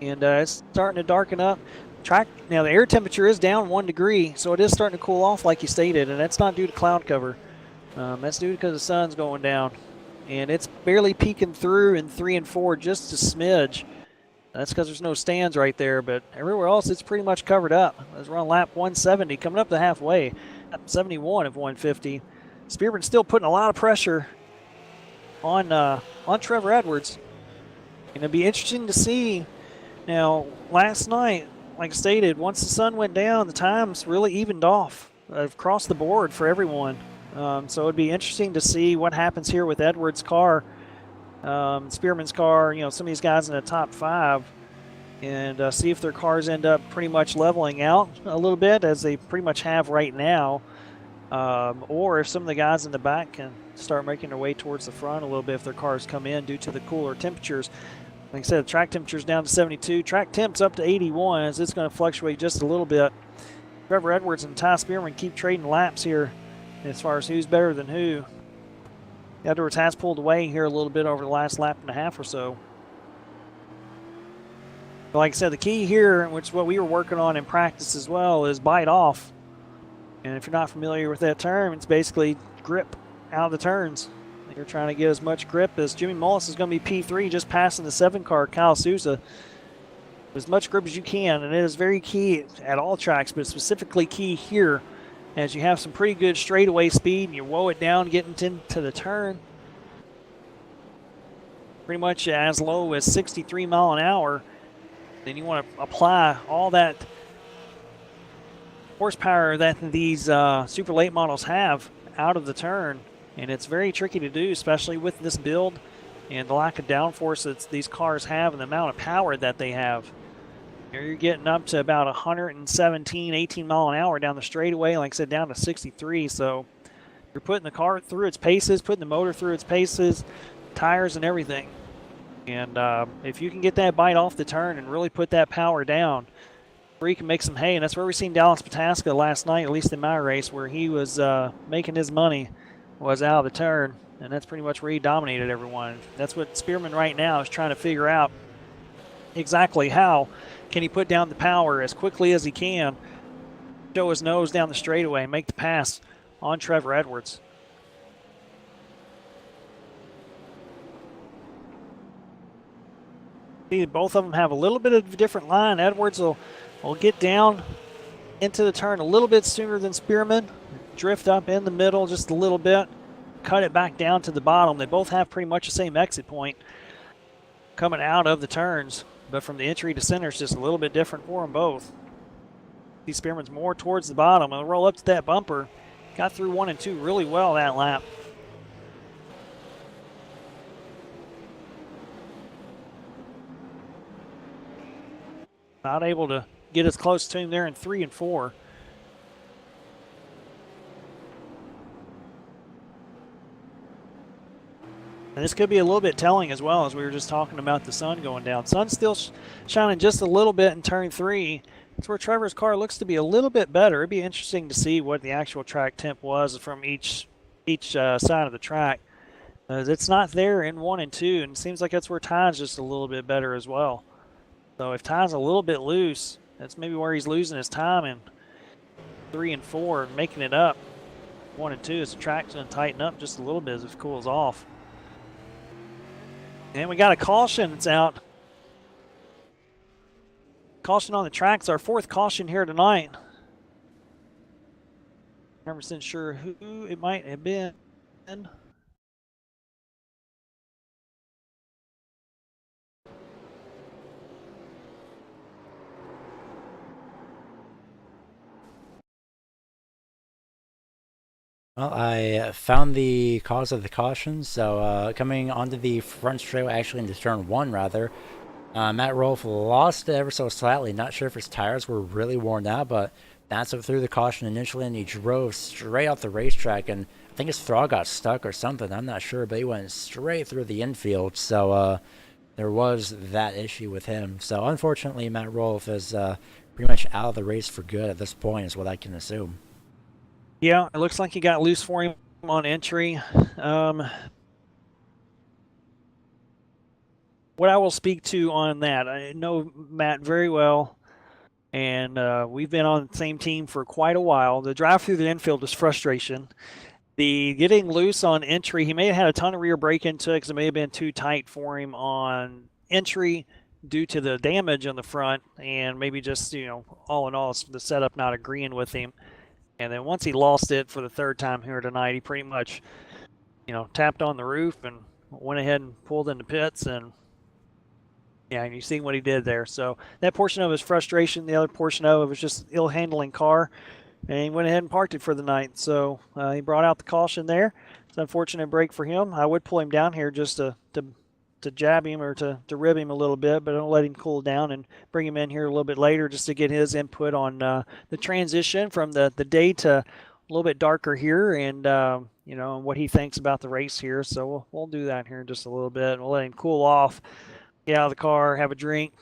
and it's starting to darken up. Track now, the air temperature is down 1 degree, so it is starting to cool off like you stated, and that's not due to cloud cover. That's due because the sun's going down, and it's barely peeking through in 3 and 4, just a smidge. That's because there's no stands right there, but everywhere else it's pretty much covered up. As we're on lap 170, coming up to halfway, lap 71 of 150. Spearman's still putting a lot of pressure on Trevor Edwards, and it'll be interesting to see. Now, last night, like I stated, once the sun went down, the times really evened off across the board for everyone. So it'd be interesting to see what happens here with Edwards' car, Spearman's car, some of these guys in the top 5, and see if their cars end up pretty much leveling out a little bit, as they pretty much have right now, or if some of the guys in the back can start making their way towards the front a little bit if their cars come in due to the cooler temperatures. Like I said, track temperature's down to 72. Track temp's up to 81, as it's going to fluctuate just a little bit. Trevor Edwards and Ty Spearman keep trading laps here as far as who's better than who. Edwards has pulled away here a little bit over the last lap and a half or so. But like I said, the key here, which is what we were working on in practice as well, is bite off. And if you're not familiar with that term, it's basically grip out of the turns. You're trying to get as much grip as Jimmy Mullis is going to be P3, just passing the 7 car, Kyle Souza. As much grip as you can, and it is very key at all tracks, but specifically key here as you have some pretty good straightaway speed and you woe it down getting into the turn. Pretty much as low as 63 mile an hour. Then you want to apply all that horsepower that these super late models have out of the turn. And it's very tricky to do, especially with this build and the lack of downforce that these cars have and the amount of power that they have. You're getting up to about 117, 18 mile an hour down the straightaway, like I said, down to 63. So you're putting the car through its paces, putting the motor through its paces, tires and everything. And if you can get that bite off the turn and really put that power down, where you can make some hay. And that's where we seen Dallas Pataska last night, at least in my race, where he was making his money, was out of the turn. And that's pretty much where he dominated everyone. That's what Spearman right now is trying to figure out exactly how can he put down the power as quickly as he can, show his nose down the straightaway, and make the pass on Trevor Edwards. See, both of them have a little bit of a different line. Edwards will get down into the turn a little bit sooner than Spearman, drift up in the middle just a little bit, cut it back down to the bottom. They both have pretty much the same exit point coming out of the turns, but from the entry to center, it's just a little bit different for them both. See, Spearman's more towards the bottom. He'll roll up to that bumper. Got through 1 and 2 really well that lap. Not able to get as close to him there in 3 and 4. And this could be a little bit telling as well, as we were just talking about the sun going down. Sun's still shining just a little bit in turn 3. That's where Trevor's car looks to be a little bit better. It'd be interesting to see what the actual track temp was from each side of the track. It's not there in 1 and 2, and it seems like that's where Ty's just a little bit better as well. So if Ty's a little bit loose, that's maybe where he's losing his time in 3 and 4, making it up 1 and 2 as the track's going to tighten up just a little bit as it cools off. And we got a caution that's out. Caution on the track. It's our 4th caution here tonight. 100% sure who it might have been. Well, I found the cause of the caution. So coming onto the front straightaway, actually into turn 1 rather, Matt Rolfe lost it ever so slightly. Not sure if his tires were really worn out, but that's what threw the caution initially, and he drove straight off the racetrack, and I think his throttle got stuck or something. I'm not sure, but he went straight through the infield. So there was that issue with him. So unfortunately, Matt Rolfe is pretty much out of the race for good at this point, is what I can assume. Yeah, it looks like he got loose for him on entry. What I will speak to on that, I know Matt very well, and we've been on the same team for quite a while. The drive through the infield is frustration. The getting loose on entry, he may have had a ton of rear brake into it because it may have been too tight for him on entry due to the damage on the front, and maybe just, all in all, the setup not agreeing with him. And then once he lost it for the 3rd time here tonight, he pretty much, tapped on the roof and went ahead and pulled in the pits. And yeah, and you see what he did there. So that portion of it was frustration. The other portion of it was just ill handling car. And he went ahead and parked it for the night. So he brought out the caution there. It's an unfortunate break for him. I would pull him down here just to jab him or to rib him a little bit, but I'll let him cool down and bring him in here a little bit later just to get his input on the transition from the day to a little bit darker here, and what he thinks about the race here. So we'll do that here in just a little bit. We'll let him cool off get out of the car, have a drink,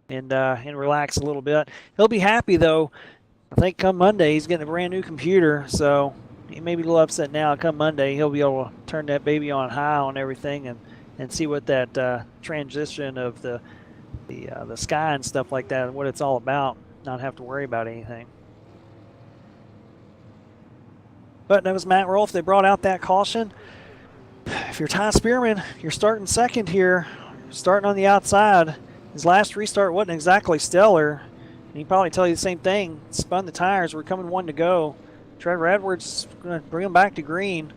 and relax a little bit. He'll be happy though. I think come Monday he's getting a brand new computer, so he may be a little upset now. Come Monday he'll be able to turn that baby on high on everything and see what that transition of the sky and stuff like that and what it's all about. Not have to worry about anything. But that was Matt Rolfe. They brought out that caution. If you're Ty Spearman, you're starting second here, starting on the outside. His last restart wasn't exactly stellar. And he'd probably tell you the same thing. Spun the tires. We're coming one to go. Trevor Edwards is going to bring him back to green.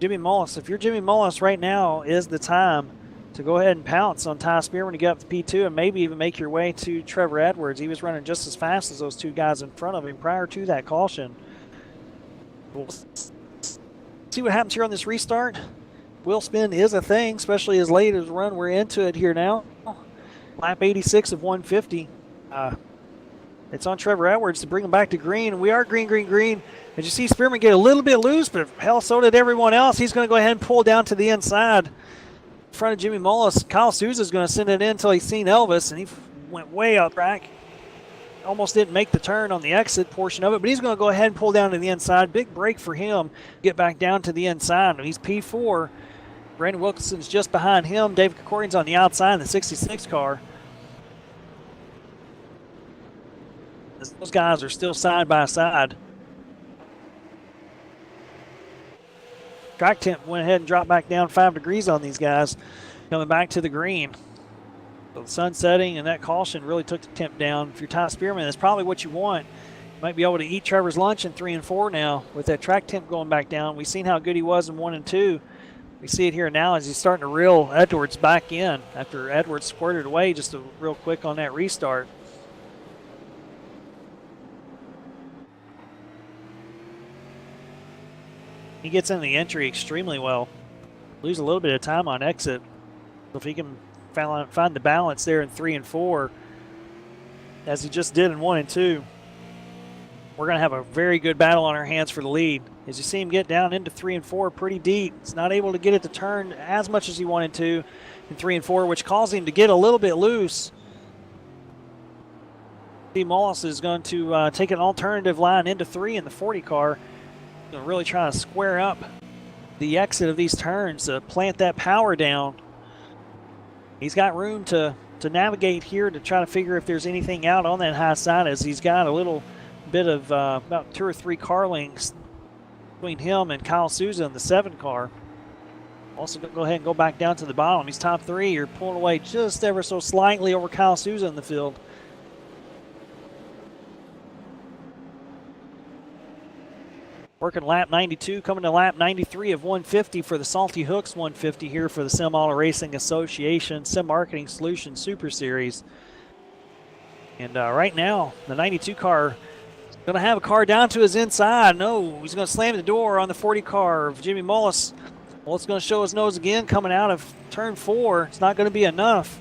Jimmy Mullis, if you're Jimmy Mullis right now, is the time to go ahead and pounce on Ty Spearman to get up to P2 and maybe even make your way to Trevor Edwards. He was running just as fast as those two guys in front of him prior to that caution. We'll see what happens here on this restart. Wheel spin is a thing, especially as late as run we're into it here now. Lap 86 of 150. It's on Trevor Edwards to bring him back to green. We are green, green, green. As you see Spearman get a little bit loose, but hell, so did everyone else. He's going to go ahead and pull down to the inside. In front of Jimmy Mullis. Kyle Souza's going to send it in until he's seen Elvis, and he went way up track. Almost didn't make the turn on the exit portion of it, but he's going to go ahead and pull down to the inside. Big break for him. Get back down to the inside. He's P4. Brandon Wilkinson's just behind him. David Kikorian's on the outside in the 66 car. Those guys are still side by side. Track temp went ahead and dropped back down 5 degrees on these guys coming back to the green. So the sun setting and that caution really took the temp down. If you're Ty Spearman, that's probably what you want. You might be able to eat Trevor's lunch in 3 and 4 now with that track temp going back down. We've seen how good he was in 1 and 2. We see it here now as he's starting to reel Edwards back in after Edwards squirted away just real quick on that restart. He gets into the entry extremely well. Lose a little bit of time on exit. If he can find the balance there in 3 and 4, as he just did in 1 and 2, we're going to have a very good battle on our hands for the lead. As you see him get down into 3 and 4 pretty deep, he's not able to get it to turn as much as he wanted to in 3 and 4, which caused him to get a little bit loose. Steve Mullis is going to take an alternative line into 3 in the 40 car. Going to really try to square up the exit of these turns to plant that power down. He's got room to navigate here to try to figure if there's anything out on that high side, as he's got a little bit of about 2 or 3 car lengths between him and Kyle Souza in the 7 car. Also going to go ahead and go back down to the bottom. He's top 3. You're pulling away just ever so slightly over Kyle Souza in the field. Working lap 92, coming to lap 93 of 150 for the Salty Hookz 150 here for the Sim Auto Racing Association Sim Marketing Solutions Super Series. And right now, the 92 car is going to have a car down to his inside. No, he's going to slam the door on the 40 car of Jimmy Mullis. Well, it's going to show his nose again coming out of turn 4. It's not going to be enough.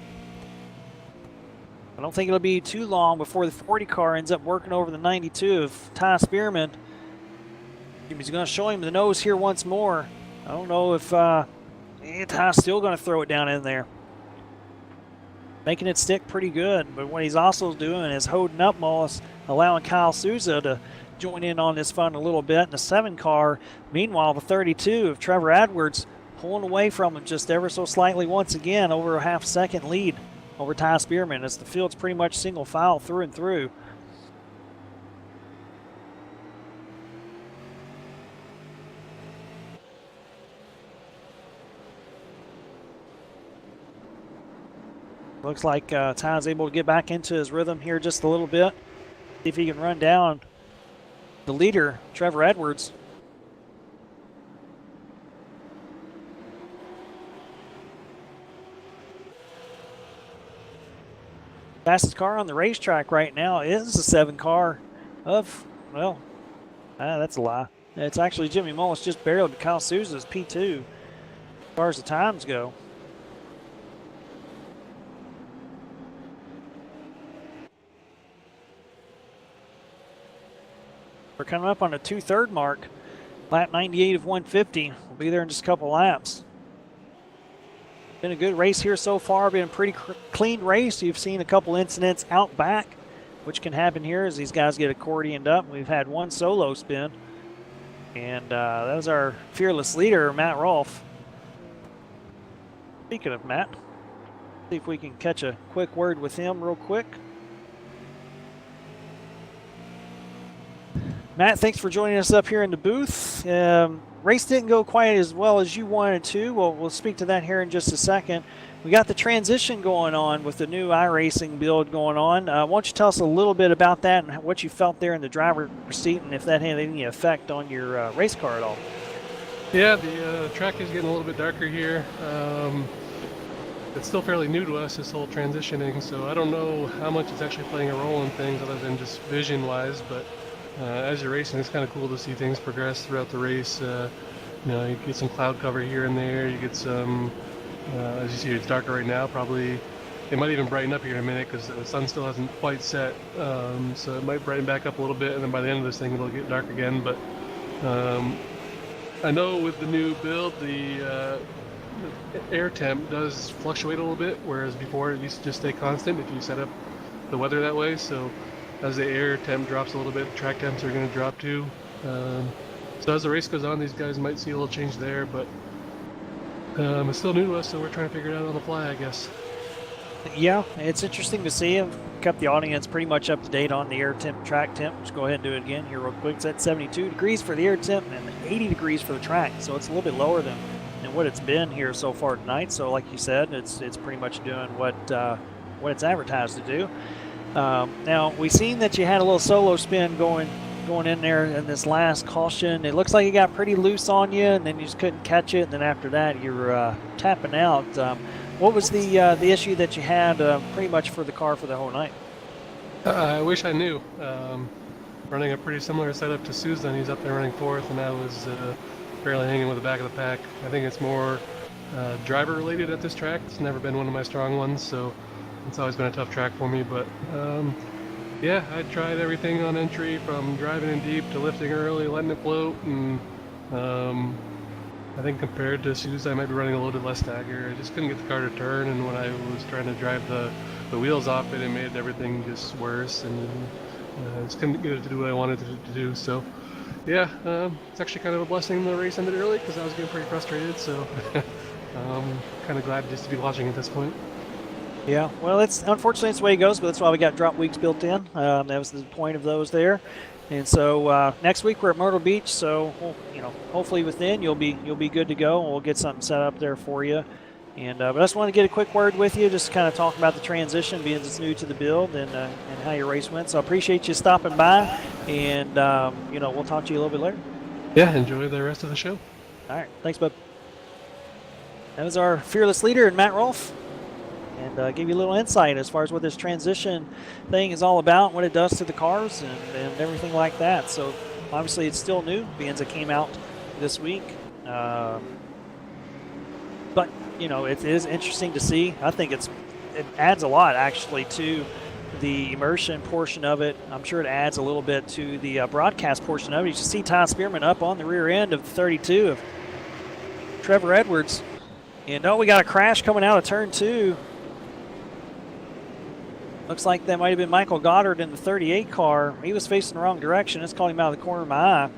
I don't think it'll be too long before the 40 car ends up working over the 92 of Ty Spearman. He's going to show him the nose here once more. I don't know if Ty's still going to throw it down in there. Making it stick pretty good, but what he's also doing is holding up Mullis, allowing Kyle Souza to join in on this fun a little bit in the 7 car. Meanwhile, the 32 of Trevor Edwards pulling away from him just ever so slightly once again, over a half-second lead over Ty Spearman, as the field's pretty much single file through and through. Looks like Ty's able to get back into his rhythm here just a little bit. See if he can run down the leader, Trevor Edwards. Fastest car on the racetrack right now is the 7 car of, well, that's a lie. It's actually Jimmy Mullis, just barely, but Kyle Souza's P2 as far as the times go. We're coming up on a 2/3 mark. Lap 98 of 150. We'll be there in just a couple laps. Been a good race here so far. Been a pretty clean race. You've seen a couple incidents out back, which can happen here as these guys get accordioned up. We've had one solo spin, and that was our fearless leader, Matt Rolfe. Speaking of Matt, see if we can catch a quick word with him real quick. Matt, thanks for joining us up here in the booth. Race didn't go quite as well as you wanted to. We'll speak to that here in just a second. We got the transition going on with the new iRacing build going on. Why don't you tell us a little bit about that and what you felt there in the driver's seat and if that had any effect on your race car at all? Yeah, the track is getting a little bit darker here. It's still fairly new to us, this whole transitioning, so I don't know how much it's actually playing a role in things other than just vision-wise, but as you're racing, it's kind of cool to see things progress throughout the race. You get some cloud cover here and there. You get some, as you see, it's darker right now. Probably, it might even brighten up here in a minute because the sun still hasn't quite set. So it might brighten back up a little bit, and then by the end of this thing, it'll get dark again. But I know with the new build, the air temp does fluctuate a little bit, whereas before it used to just stay constant if you set up the weather that way. So as the air temp drops a little bit, the track temps are going to drop too. So as the race goes on, these guys might see a little change there, but it's still new to us, so we're trying to figure it out on the fly, I guess. Yeah, it's interesting to see. I've kept the audience pretty much up to date on the air temp, track temp. Let's go ahead and do it again here real quick. It's at 72 degrees for the air temp and 80 degrees for the track, so it's a little bit lower than what it's been here so far tonight. So like you said, it's pretty much doing what it's advertised to do. Now, we've seen that you had a little solo spin going in there in this last caution. It looks like it got pretty loose on you, and then you just couldn't catch it, and then after that, you're tapping out. What was the issue that you had pretty much for the car for the whole night? I wish I knew. Running a pretty similar setup to Susan. He's up there running fourth, and I was barely hanging with the back of the pack. I think it's more driver-related at this track. It's never been one of my strong ones, so it's always been a tough track for me, but yeah, I tried everything on entry from driving in deep to lifting early, letting it float, and I think compared to Suze, I might be running a little bit less stagger. I just couldn't get the car to turn, and when I was trying to drive the wheels off it, it made everything just worse, and I just couldn't get it to do what I wanted it to do. So yeah, it's actually kind of a blessing the race ended early because I was getting pretty frustrated, so kind of glad just to be watching at this point. Yeah, well, it's unfortunately it's the way it goes, but that's why we got drop weeks built in. That was the point of those there. And so next week we're at Myrtle Beach, so hopefully within you'll be good to go, and we'll get something set up there for you. And but I just want to get a quick word with you, just to kind of talk about the transition, being it's new to the build and how your race went. So I appreciate you stopping by, and we'll talk to you a little bit later. Yeah, enjoy the rest of the show. All right, thanks, bud. That was our fearless leader, Matt Rolfe. And give you a little insight as far as what this transition thing is all about, what it does to the cars and everything like that. So obviously it's still new, being it came out this week. But it is interesting to see. I think it adds a lot actually to the immersion portion of it. I'm sure it adds a little bit to the broadcast portion of it. You can see Ty Spearman up on the rear end of the 32 of Trevor Edwards. And we got a crash coming out of turn 2. Looks like that might have been Michael Goddard in the 38 car. He was facing the wrong direction. It's caught him out of the corner of my eye.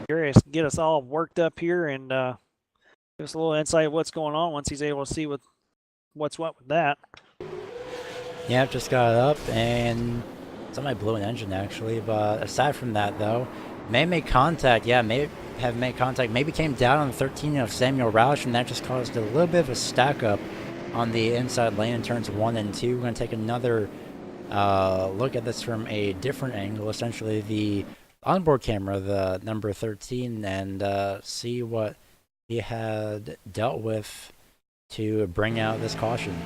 Curious to get us all worked up here and give us a little insight of what's going on once he's able to see what's what with that. Yeah, just got it up, and somebody blew an engine actually. But aside from that, though, may make contact. Yeah, may have made contact. Maybe came down on the 13 of Samuel Roush, and that just caused a little bit of a stack up on the inside lane in turns 1 and 2. We're going to take another look at this from a different angle, essentially the onboard camera, the number 13, and see what he had dealt with to bring out this caution.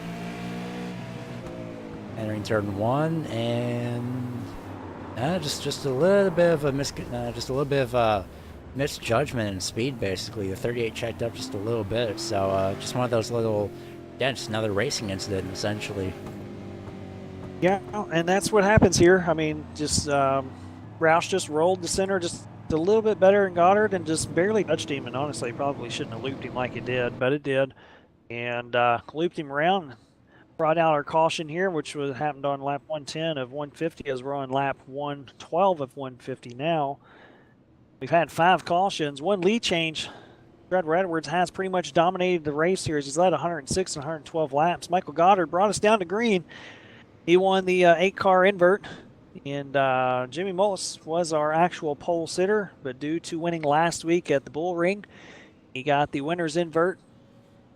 Entering turn 1, and just a little bit of a misjudgment in speed, basically. The 38 checked up just a little bit, so just one of those little, just another racing incident, essentially. Yeah, and that's what happens here. I mean, just Roush just rolled the center just a little bit better than Goddard and just barely touched him. And honestly, probably shouldn't have looped him like it did, but it did. And looped him around. Brought out our caution here, which happened on lap 110 of 150 as we're on lap 112 of 150 now. We've had 5 cautions, 1 lead change. Trevor Edwards has pretty much dominated the race here as he's led 106 and 112 laps. Michael Goddard brought us down to green. He won the 8-car invert. And Jimmy Mullis was our actual pole sitter, but due to winning last week at the Bull Ring, he got the winner's invert.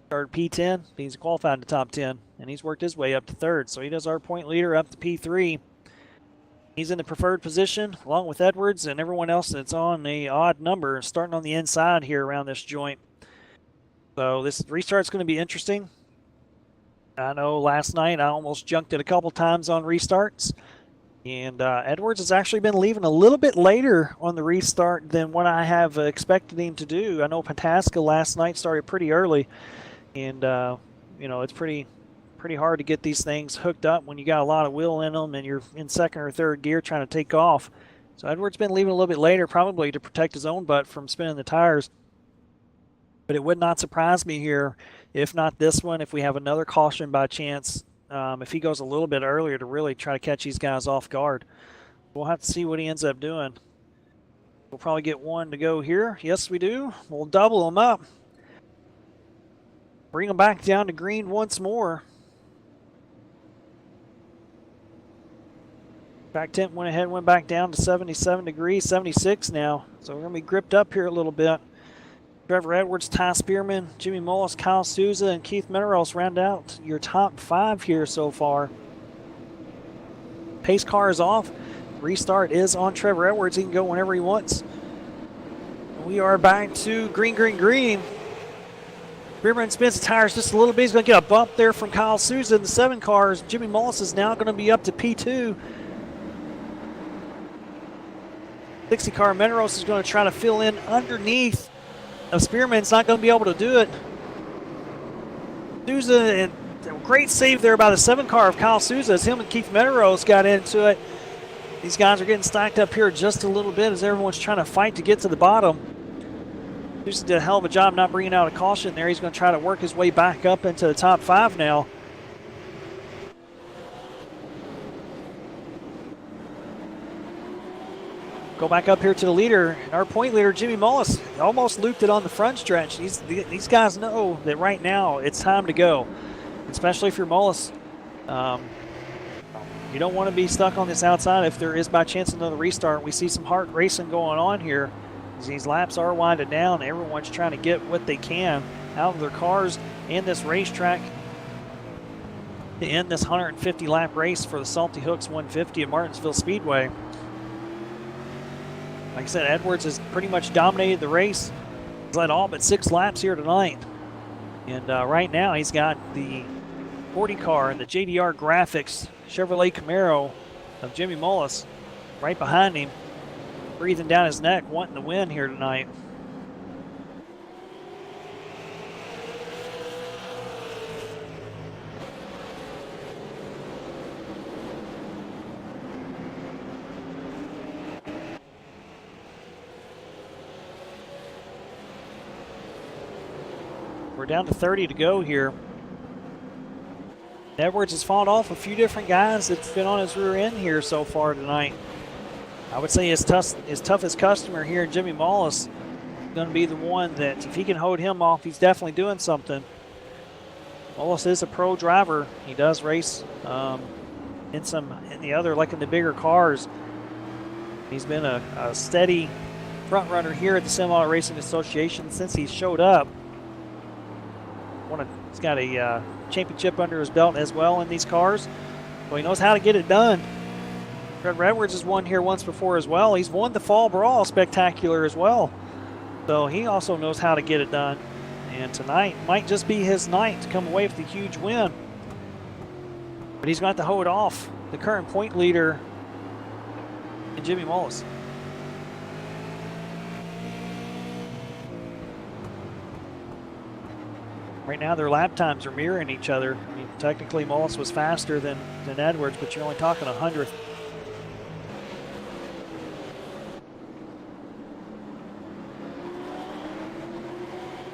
Started P10, he's qualified in the top 10, and he's worked his way up to 3rd. So he does our point leader up to P3. He's in the preferred position, along with Edwards and everyone else that's on the odd number, starting on the inside here around this joint. So this restart's going to be interesting. I know last night I almost junked it a couple times on restarts. And Edwards has actually been leaving a little bit later on the restart than what I have expected him to do. I know Pataska last night started pretty early. And, you know, it's pretty hard to get these things hooked up when you got a lot of wheel in them and you're in 2nd or 3rd gear trying to take off. So Edwards been leaving a little bit later, probably to protect his own butt from spinning the tires. But it would not surprise me here, if not this one, if we have another caution by chance, if he goes a little bit earlier to really try to catch these guys off guard. We'll have to see what he ends up doing. We'll probably get one to go here. Yes, we do. We'll double them up. Bring them back down to green once more. Back temp went ahead and went back down to 77 degrees, 76 now. So we're going to be gripped up here a little bit. Trevor Edwards, Ty Spearman, Jimmy Mullis, Kyle Souza, and Keith Mineros round out your top 5 here so far. Pace car is off. Restart is on Trevor Edwards. He can go whenever he wants. We are back to green, green, green. Spearman spins the tires just a little bit. He's going to get a bump there from Kyle Souza in the 7 cars. Jimmy Mullis is now going to be up to P2. 60-car Mineros is going to try to fill in underneath of Spearman's not going to be able to do it. Souza, and great save there by the 7-car of Kyle Souza as him and Keith Mineros got into it. These guys are getting stacked up here just a little bit as everyone's trying to fight to get to the bottom. Souza did a hell of a job not bringing out a caution there. He's going to try to work his way back up into the top 5 now. Go back up here to the leader. Our point leader, Jimmy Mullis, almost looped it on the front stretch. These guys know that right now it's time to go, especially if you're Mullis. You don't want to be stuck on this outside if there is by chance another restart. We see some hard racing going on here. These laps are winding down. Everyone's trying to get what they can out of their cars and this racetrack to end this 150-lap race for the Salty Hookz 150 at Martinsville Speedway. Like I said, Edwards has pretty much dominated the race. He's led all but 6 laps here tonight. And right now he's got the 40 car and the JDR Graphics Chevrolet Camaro of Jimmy Mullis right behind him, breathing down his neck, wanting to win here tonight. We're down to 30 to go here. Edwards has fought off a few different guys that's been on his rear end here so far tonight. I would say his toughest customer here, Jimmy Mullis, is going to be the one that if he can hold him off, he's definitely doing something. Mullis is a pro driver. He does race in the bigger cars. He's been a steady front runner here at the Semi Racing Association since he showed up. He's got a championship under his belt as well in these cars, so he knows how to get it done. Trevor Edwards has won here once before as well. He's won the Fall Brawl Spectacular as well, so he also knows how to get it done. And tonight might just be his night to come away with a huge win. But he's got to hold off the current point leader, Jimmy Mullis. Right now their lap times are mirroring each other. I mean, technically Mullis was faster than Edwards, but you're only talking 100th.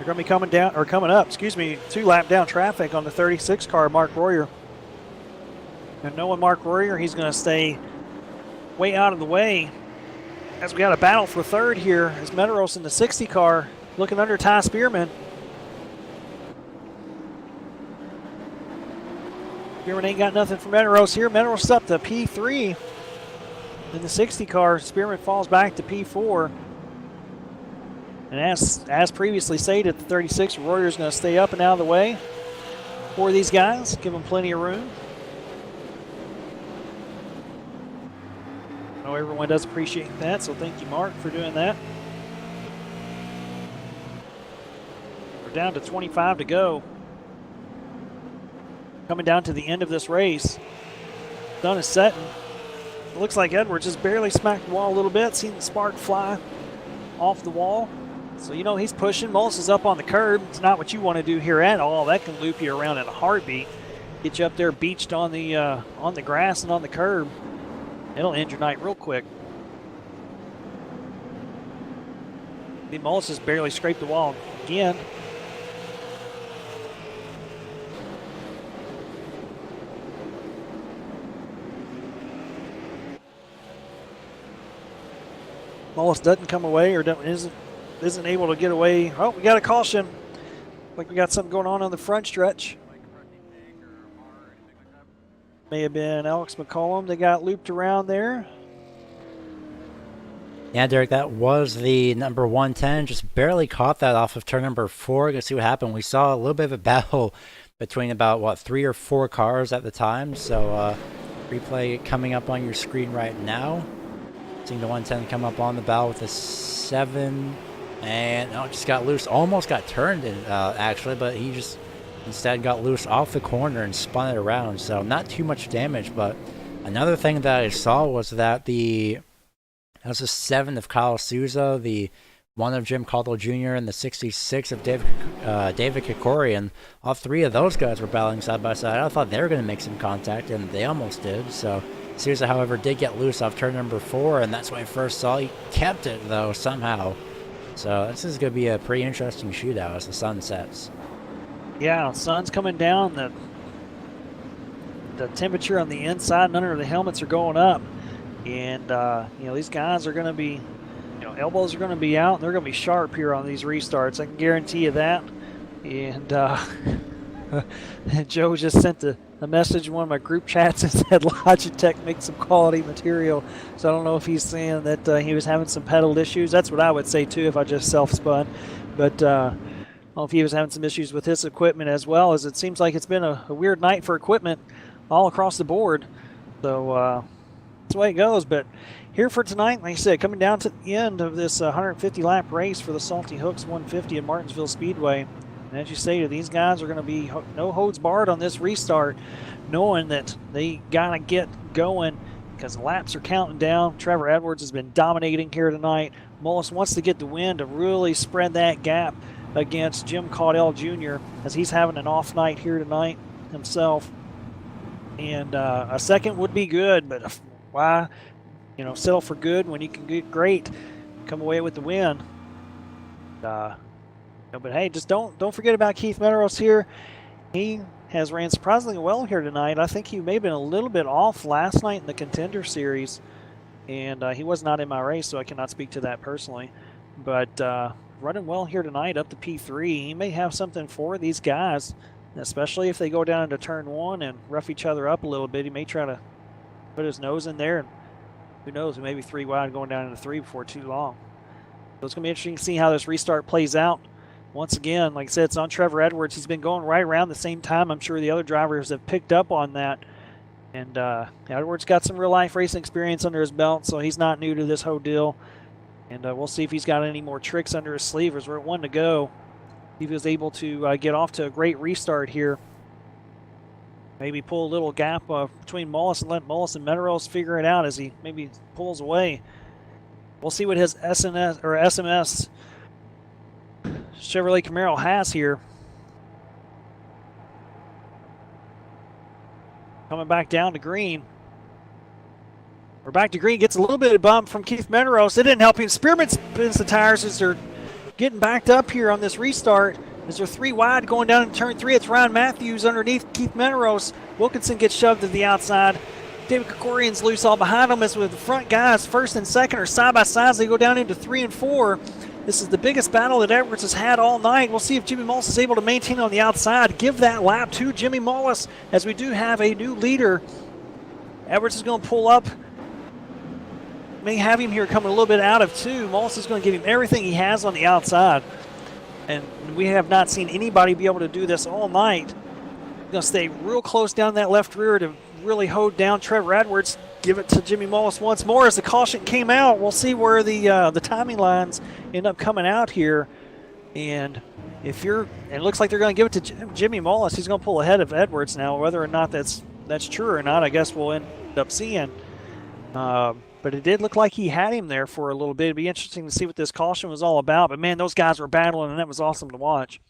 They're going to be coming down, or coming up, excuse me, 2 lap down traffic on the 36 car, Mark Royer. And knowing Mark Royer, he's going to stay way out of the way. As we got a battle for third here, as Medeiros in the 60 car looking under Ty Spearman. Spearman ain't got nothing for Medeiros here. Medeiros up to P3 in the 60 car. Spearman falls back to P4. And as previously stated, the 36 Royer is going to stay up and out of the way for these guys, give them plenty of room. I know everyone does appreciate that, so thank you, Mark, for doing that. We're down to 25 to go. Coming down to the end of this race. Sun is setting. It looks like Edwards just barely smacked the wall a little bit, seen the spark fly off the wall. So, you know, he's pushing. Mullis is up on the curb. It's not what you want to do here at all. That can loop you around in a heartbeat. Get you up there beached on the grass and on the curb. It'll end your night real quick. The Mullis has barely scraped the wall again. Mullis doesn't come away, or isn't able to get away. Oh, we got a caution. Like we got something going on the front stretch. May have been Alex McCollum that got looped around there. Yeah, Derek, that was the number 110. Just barely caught that off of turn number 4. Gonna see what happened. We saw a little bit of a battle between about, 3 or 4 cars at the time. So replay coming up on your screen right now. Seeing the 110 come up on the bow with a 7. And just got loose. Almost got turned in, actually, but he just instead got loose off the corner and spun it around. So not too much damage. But another thing that I saw was that that was the 7 of Kyle Souza, the 1 of Jim Caldwell Jr., and the 66 of David Kikorian. All 3 of those guys were battling side by side. I thought they were going to make some contact, and they almost did. So Souza, however, did get loose off turn number 4, and that's what I first saw. He kept it, though, somehow. So this is going to be a pretty interesting shootout as the sun sets. Yeah, sun's coming down. The temperature on the inside and under the helmets are going up. And, these guys are going to be, elbows are going to be out, and they're going to be sharp here on these restarts. I can guarantee you that. And Joe just sent a message in one of my group chats and said Logitech makes some quality material. So I don't know if he's saying that he was having some pedal issues. That's what I would say, too, if I just self-spun. But I don't know if he was having some issues with his equipment as well, as it seems like it's been a weird night for equipment all across the board. So that's the way it goes. But here for tonight, like I said, coming down to the end of this 150-lap race for the Salty Hookz 150 at Martinsville Speedway. And as you stated, these guys are going to be no holds barred on this restart, knowing that they got to get going because the laps are counting down. Trevor Edwards has been dominating here tonight. Mullis wants to get the win to really spread that gap against Jim Caudill Jr. as he's having an off night here tonight himself. And a second would be good, but why, settle for good when you can get great, come away with the win. But hey, just don't forget about Keith Medeiros here. He has ran surprisingly well here tonight. I think he may have been a little bit off last night in the Contender Series, and he was not in my race, so I cannot speak to that personally. But running well here tonight, up to P3. He may have something for these guys, especially if they go down into turn 1 and rough each other up a little bit. He may try to put his nose in there, and who knows, maybe 3 wide going down into 3 before too long. So it's going to be interesting to see how this restart plays out. Once again, like I said, it's on Trevor Edwards. He's been going right around the same time. I'm sure the other drivers have picked up on that. And Edwards got some real-life racing experience under his belt, so he's not new to this whole deal. And we'll see if he's got any more tricks under his sleeve as we're at 1 to go. If he was able to get off to a great restart here. Maybe pull a little gap between Mullis and let Mullis and Medeiros figure it out as he maybe pulls away. We'll see what his SMS Chevrolet Camaro has here. Coming back down to green. We're back to green. Gets a little bit of bump from Keith Medeiros. It didn't help him. Spearman spins the tires as they're getting backed up here on this restart. As they're 3 wide going down in turn 3, it's Ryan Matthews underneath Keith Menaros. Wilkinson gets shoved to the outside. David Krikorian's loose all behind him as with the front guys, first and second, are side by side as they go down into 3 and 4. This is the biggest battle that Edwards has had all night. We'll see if Jimmy Mullis is able to maintain on the outside, give that lap to Jimmy Mullis, as we do have a new leader. Edwards is going to pull up. May have him here coming a little bit out of 2. Mullis is going to give him everything he has on the outside. And we have not seen anybody be able to do this all night. Going to stay real close down that left rear to really hold down Trevor Edwards. Give it to Jimmy Mullis once more as the caution came out. We'll see where the timing lines end up coming out here. And if you're, and it looks like they're going to give it to Jimmy Mullis. He's going to pull ahead of Edwards now. Whether or not that's true or not, I guess we'll end up seeing. But it did look like he had him there for a little bit. It'd be interesting to see what this caution was all about. But, man, those guys were battling, and that was awesome to watch.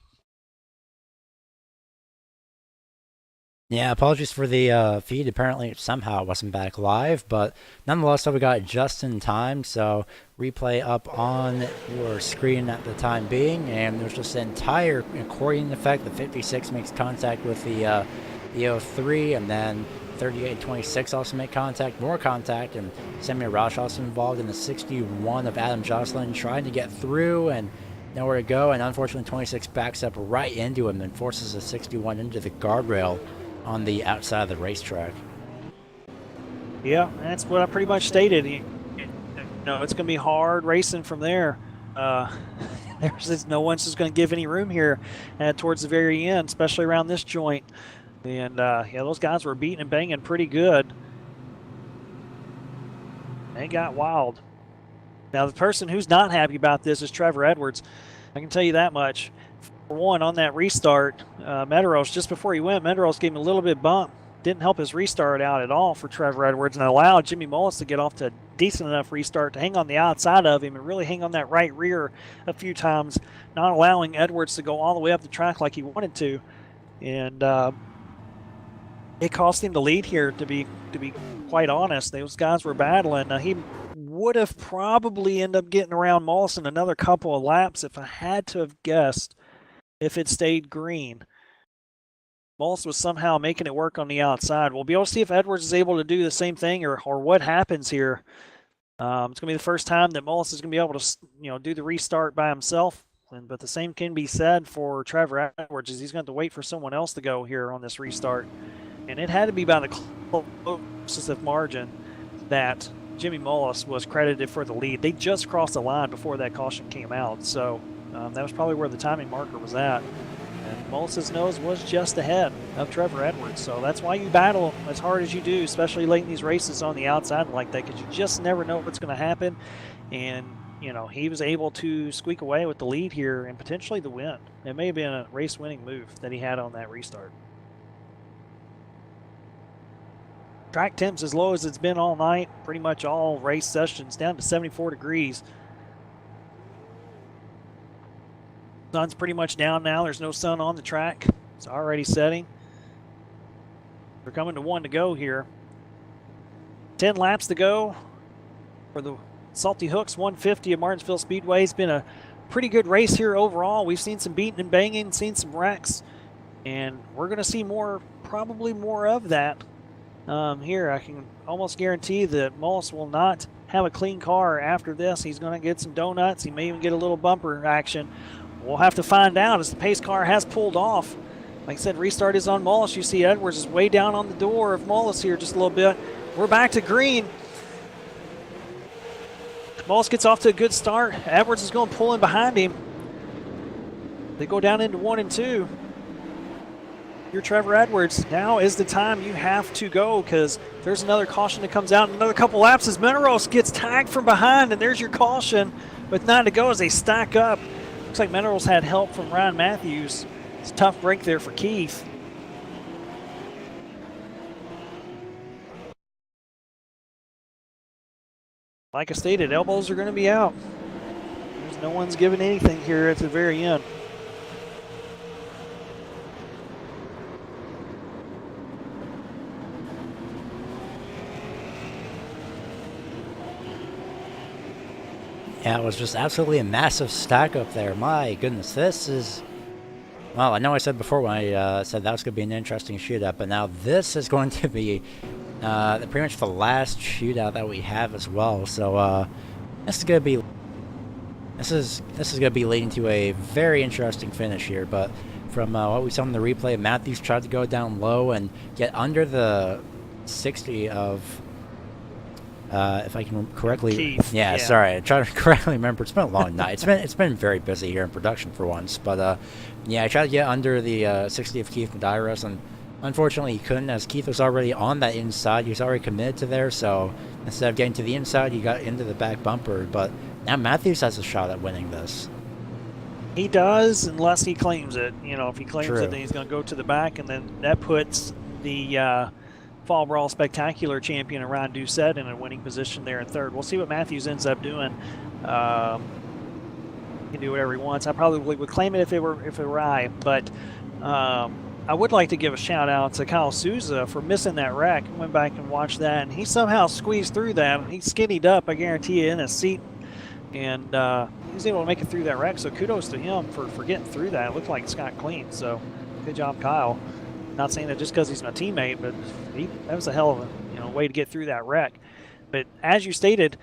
Yeah, apologies for the feed. Apparently, somehow it wasn't back live. But nonetheless, so we got it just in time. So replay up on your screen at the time being. And there's just an entire accordion effect. The 56 makes contact with the 03, and then 38 and 26 also make contact, more contact, and Sammy Roush also involved in the 61 of Adam Jocelyn trying to get through and nowhere to go, and unfortunately 26 backs up right into him and forces the 61 into the guardrail on the outside of the racetrack. Yeah, that's what I pretty much stated. It's going to be hard racing from there. No one's just going to give any room here towards the very end, especially around this joint. And, yeah, those guys were beating and banging pretty good. They got wild. Now, the person who's not happy about this is Trevor Edwards. I can tell you that much. For one, on that restart, Medeiros, just before he went, Medeiros gave him a little bit bump. Didn't help his restart out at all for Trevor Edwards, and allowed Jimmy Mullis to get off to a decent enough restart to hang on the outside of him and really hang on that right rear a few times, not allowing Edwards to go all the way up the track like he wanted to. And it cost him the lead here, to be quite honest. Those guys were battling. He would have probably ended up getting around Mullis in another couple of laps if I had to have guessed, if it stayed green. Mullis was somehow making it work on the outside. We'll be able to see if Edwards is able to do the same thing or what happens here. It's going to be the first time that Mullis is going to be able to do the restart by himself. But the same can be said for Trevor Edwards, as he's going to have to wait for someone else to go here on this restart. And it had to be by the closest of margin that Jimmy Mullis was credited for the lead. They just crossed the line before that caution came out. So that was probably where the timing marker was at. And Mullis's nose was just ahead of Trevor Edwards. So that's why you battle as hard as you do, especially late in these races on the outside like that, because you just never know what's going to happen. And, he was able to squeak away with the lead here and potentially the win. It may have been a race-winning move that he had on that restart. Track temps as low as it's been all night, pretty much all race sessions, down to 74 degrees. Sun's pretty much down now. There's no sun on the track. It's already setting. We're coming to 1 to go here. 10 laps to go for the Salty Hookz 150 at Martinsville Speedway. It's been a pretty good race here overall. We've seen some beating and banging, seen some wrecks, and we're going to see probably more of that. Here, I can almost guarantee that Mullis will not have a clean car after this. He's going to get some donuts. He may even get a little bumper action. We'll have to find out, as the pace car has pulled off. Like I said, restart is on Mullis. You see Edwards is way down on the door of Mullis here just a little bit. We're back to green. Mullis gets off to a good start. Edwards is going to pull in behind him. They go down into 1 and 2. You're Trevor Edwards. Now is the time you have to go, because there's another caution that comes out in another couple laps as Medeiros gets tagged from behind, and there's your caution with 9 to go as they stack up. Looks like Medeiros had help from Ryan Matthews. It's a tough break there for Keith. Like I stated, elbows are going to be out. There's no one's giving anything here at the very end. Yeah, it was just absolutely a massive stack up there. My goodness, this is... Well, I know I said before when I said that was going to be an interesting shootout, but now this is going to be pretty much the last shootout that we have as well. So this is going to be... This is going to be leading to a very interesting finish here, but from what we saw in the replay, Matthews tried to go down low and get under the 60 of... if I can correctly, Keith, yeah, sorry, I try to correctly remember. It's been a long night. It's been very busy here in production for once. But yeah, I tried to get under the 60 of Keith Medeiros, and unfortunately he couldn't, as Keith was already on that inside. He was already committed to there, so instead of getting to the inside, he got into the back bumper. But now Matthews has a shot at winning this. He does, unless he claims it. You know, if he claims True. it, then he's going to go to the back, and then that puts the Fall Brawl Spectacular champion Ryan Doucette in a winning position there in third. We'll see what Matthews ends up doing. He can do whatever he wants. I probably would claim it if it were I, but I would like to give a shout out to Kyle Souza for missing that wreck. Went back and watched that, and he somehow squeezed through that. He skinnied up, I guarantee you, in his seat, and he was able to make it through that wreck. So kudos to him for getting through that. It looked like Scott clean. So good job, Kyle. Not saying that just because he's my teammate, but that was a hell of a way to get through that wreck. But as you stated,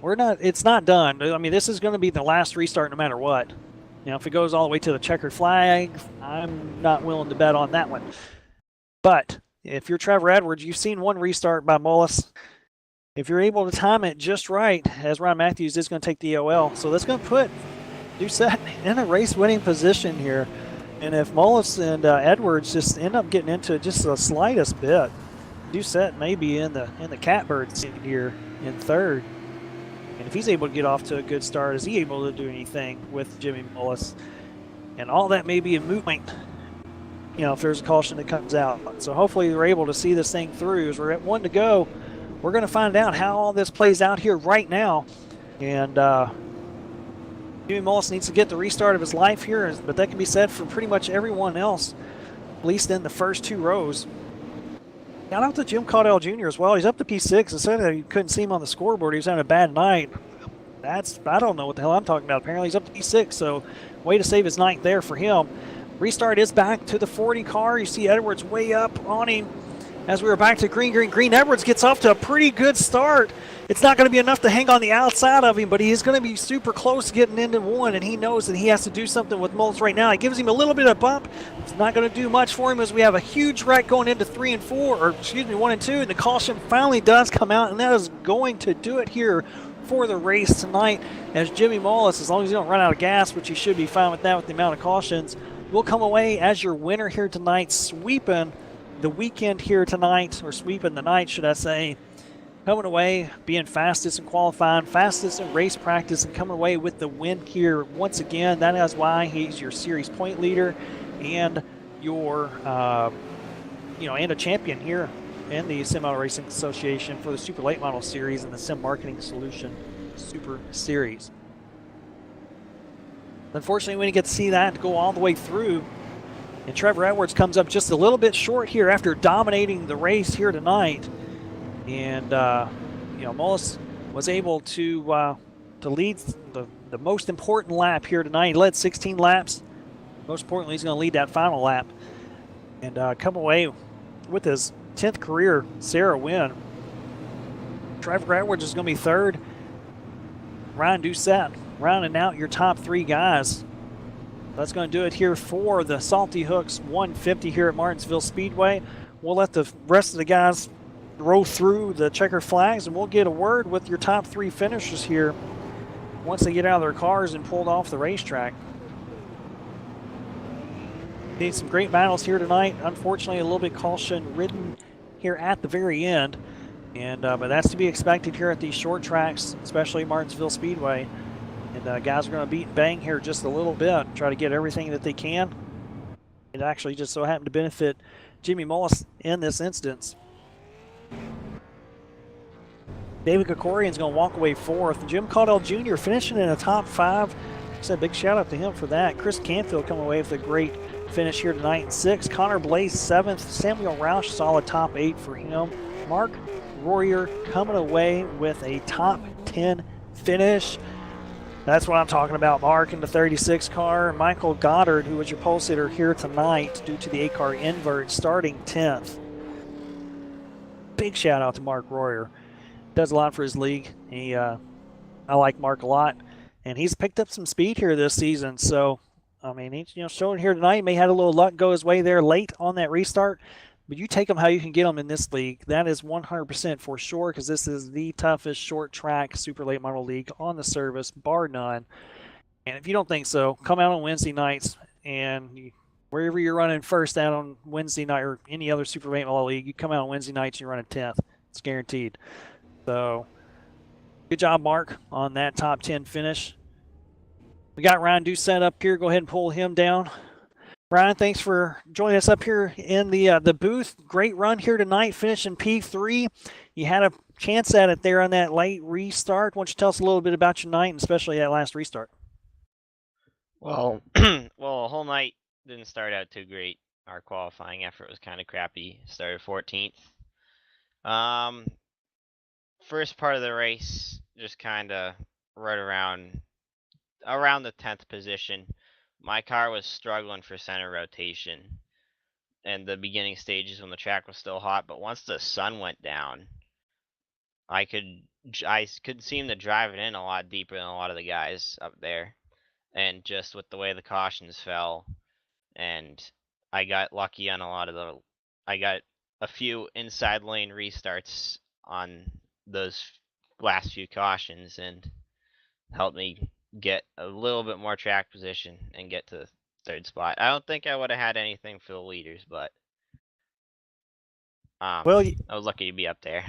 it's not done. I mean, this is going to be the last restart no matter what. You know, if it goes all the way to the checkered flag, I'm not willing to bet on that one. But if you're Trevor Edwards, you've seen one restart by Mullis. If you're able to time it just right, as Ron Matthews is going to take the OL, so that's going to put Doucette in a race-winning position here. And if Mullis and Edwards just end up getting into it just the slightest bit, Doucette may be in the catbird seat here in third. And if he's able to get off to a good start, is he able to do anything with Jimmy Mullis? And all that may be a moot point, if there's a caution that comes out. So hopefully we're able to see this thing through. As we're at 1 to go, we're going to find out how all this plays out here right now. And Jimmy Mullis needs to get the restart of his life here, but that can be said for pretty much everyone else, at least in the first 2 rows. Shout out to Jim Caudell Jr. as well. He's up to P6. I said that you couldn't see him on the scoreboard. He was having a bad night. I don't know what the hell I'm talking about. Apparently he's up to P6, so way to save his night there for him. Restart is back to the 40 car. You see Edwards way up on him. As we were back to green, Edwards gets off to a pretty good start. It's not going to be enough to hang on the outside of him, but he is going to be super close getting into 1, and he knows that he has to do something with Mullis right now. It gives him a little bit of bump. It's not going to do much for him as we have a huge wreck going into 3 and 4, or excuse me, 1 and 2, and the caution finally does come out, and that is going to do it here for the race tonight, as Jimmy Mullis, as long as you don't run out of gas, which you should be fine with that with the amount of cautions, will come away as your winner here tonight, sweeping the weekend here tonight, or sweeping the night, should I say. Coming away, being fastest in qualifying, fastest in race practice, and coming away with the win here once again. That is why he's your series point leader and your, and a champion here in the Sim Auto Racing Association for the Super Late Model Series and the Sim Marketing Solution Super Series. Unfortunately, we didn't get to see that go all the way through. And Trevor Edwards comes up just a little bit short here after dominating the race here tonight. And, Mullis was able to lead the most important lap here tonight. He led 16 laps. Most importantly, he's going to lead that final lap and come away with his 10th career SARA win. Trevor Edwards is going to be third. Ryan Doucette rounding out your top 3 guys. That's going to do it here for the Salty Hookz 150 here at Martinsville Speedway. We'll let the rest of the guys roll through the checker flags, and we'll get a word with your top 3 finishers here once they get out of their cars and pulled off the racetrack. Need some great battles here tonight. Unfortunately, a little bit caution-ridden here at the very end, and but that's to be expected here at these short tracks, especially Martinsville Speedway. And guys are going to beat and bang here just a little bit, try to get everything that they can. It actually just so happened to benefit Jimmy Mullis in this instance. David Kokorian's going to walk away 4th. Jim Caudell Jr. finishing in the top 5. I said big shout out to him for that. Chris Canfield coming away with a great finish here tonight in 6th. Connor Blaze 7th. Samuel Roush solid top 8 for him. Mark Royer coming away with a top 10 finish. That's what I'm talking about, Mark, in the 36 car. Michael Goddard, who was your pole sitter here tonight due to the 8-car invert, starting 10th. Big shout out to Mark Royer. Does a lot for his league. I like Mark a lot, and he's picked up some speed here this season. So, I mean, he's showing here tonight. He may have had a little luck go his way there late on that restart, but you take them how you can get them in this league. That is 100% for sure, because this is the toughest short track super late model league on the service, bar none. And if you don't think so, come out on Wednesday nights, and wherever you're running first out on Wednesday night or any other super late model league, you come out on Wednesday nights and you're running 10th. It's guaranteed. So, good job, Mark, on that top 10 finish. We got Ryan Doucette up here. Go ahead and pull him down. Ryan, thanks for joining us up here in the booth. Great run here tonight, finishing P3. You had a chance at it there on that late restart. Why don't you tell us a little bit about your night, and especially that last restart? Well, the whole night didn't start out too great. Our qualifying effort was kind of crappy. Started 14th. First part of the race, just kind of right around the 10th position. My car was struggling for center rotation and the beginning stages when the track was still hot, but once the sun went down, I could seem to drive it in a lot deeper than a lot of the guys up there. And just with the way the cautions fell, and I got lucky on I got a few inside lane restarts on those last few cautions, and helped me get a little bit more track position and get to the third spot. I don't think I would have had anything for the leaders, but Well, I was lucky to be up there.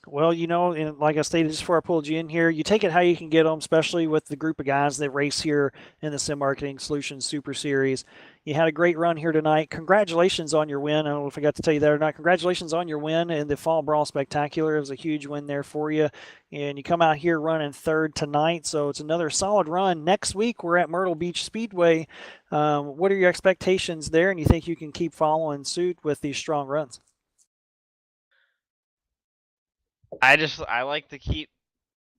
Well, and like I stated just before I pulled you in here, you take it how you can get them, especially with the group of guys that race here in the Sim Marketing Solutions Super Series. You had a great run here tonight. Congratulations on your win. I don't know if I got to tell you that or not. Congratulations on your win in the Fall Brawl Spectacular. It was a huge win there for you. And you come out here running third tonight, so it's another solid run. Next week, we're at Myrtle Beach Speedway. What are your expectations there, and you think you can keep following suit with these strong runs? I like to keep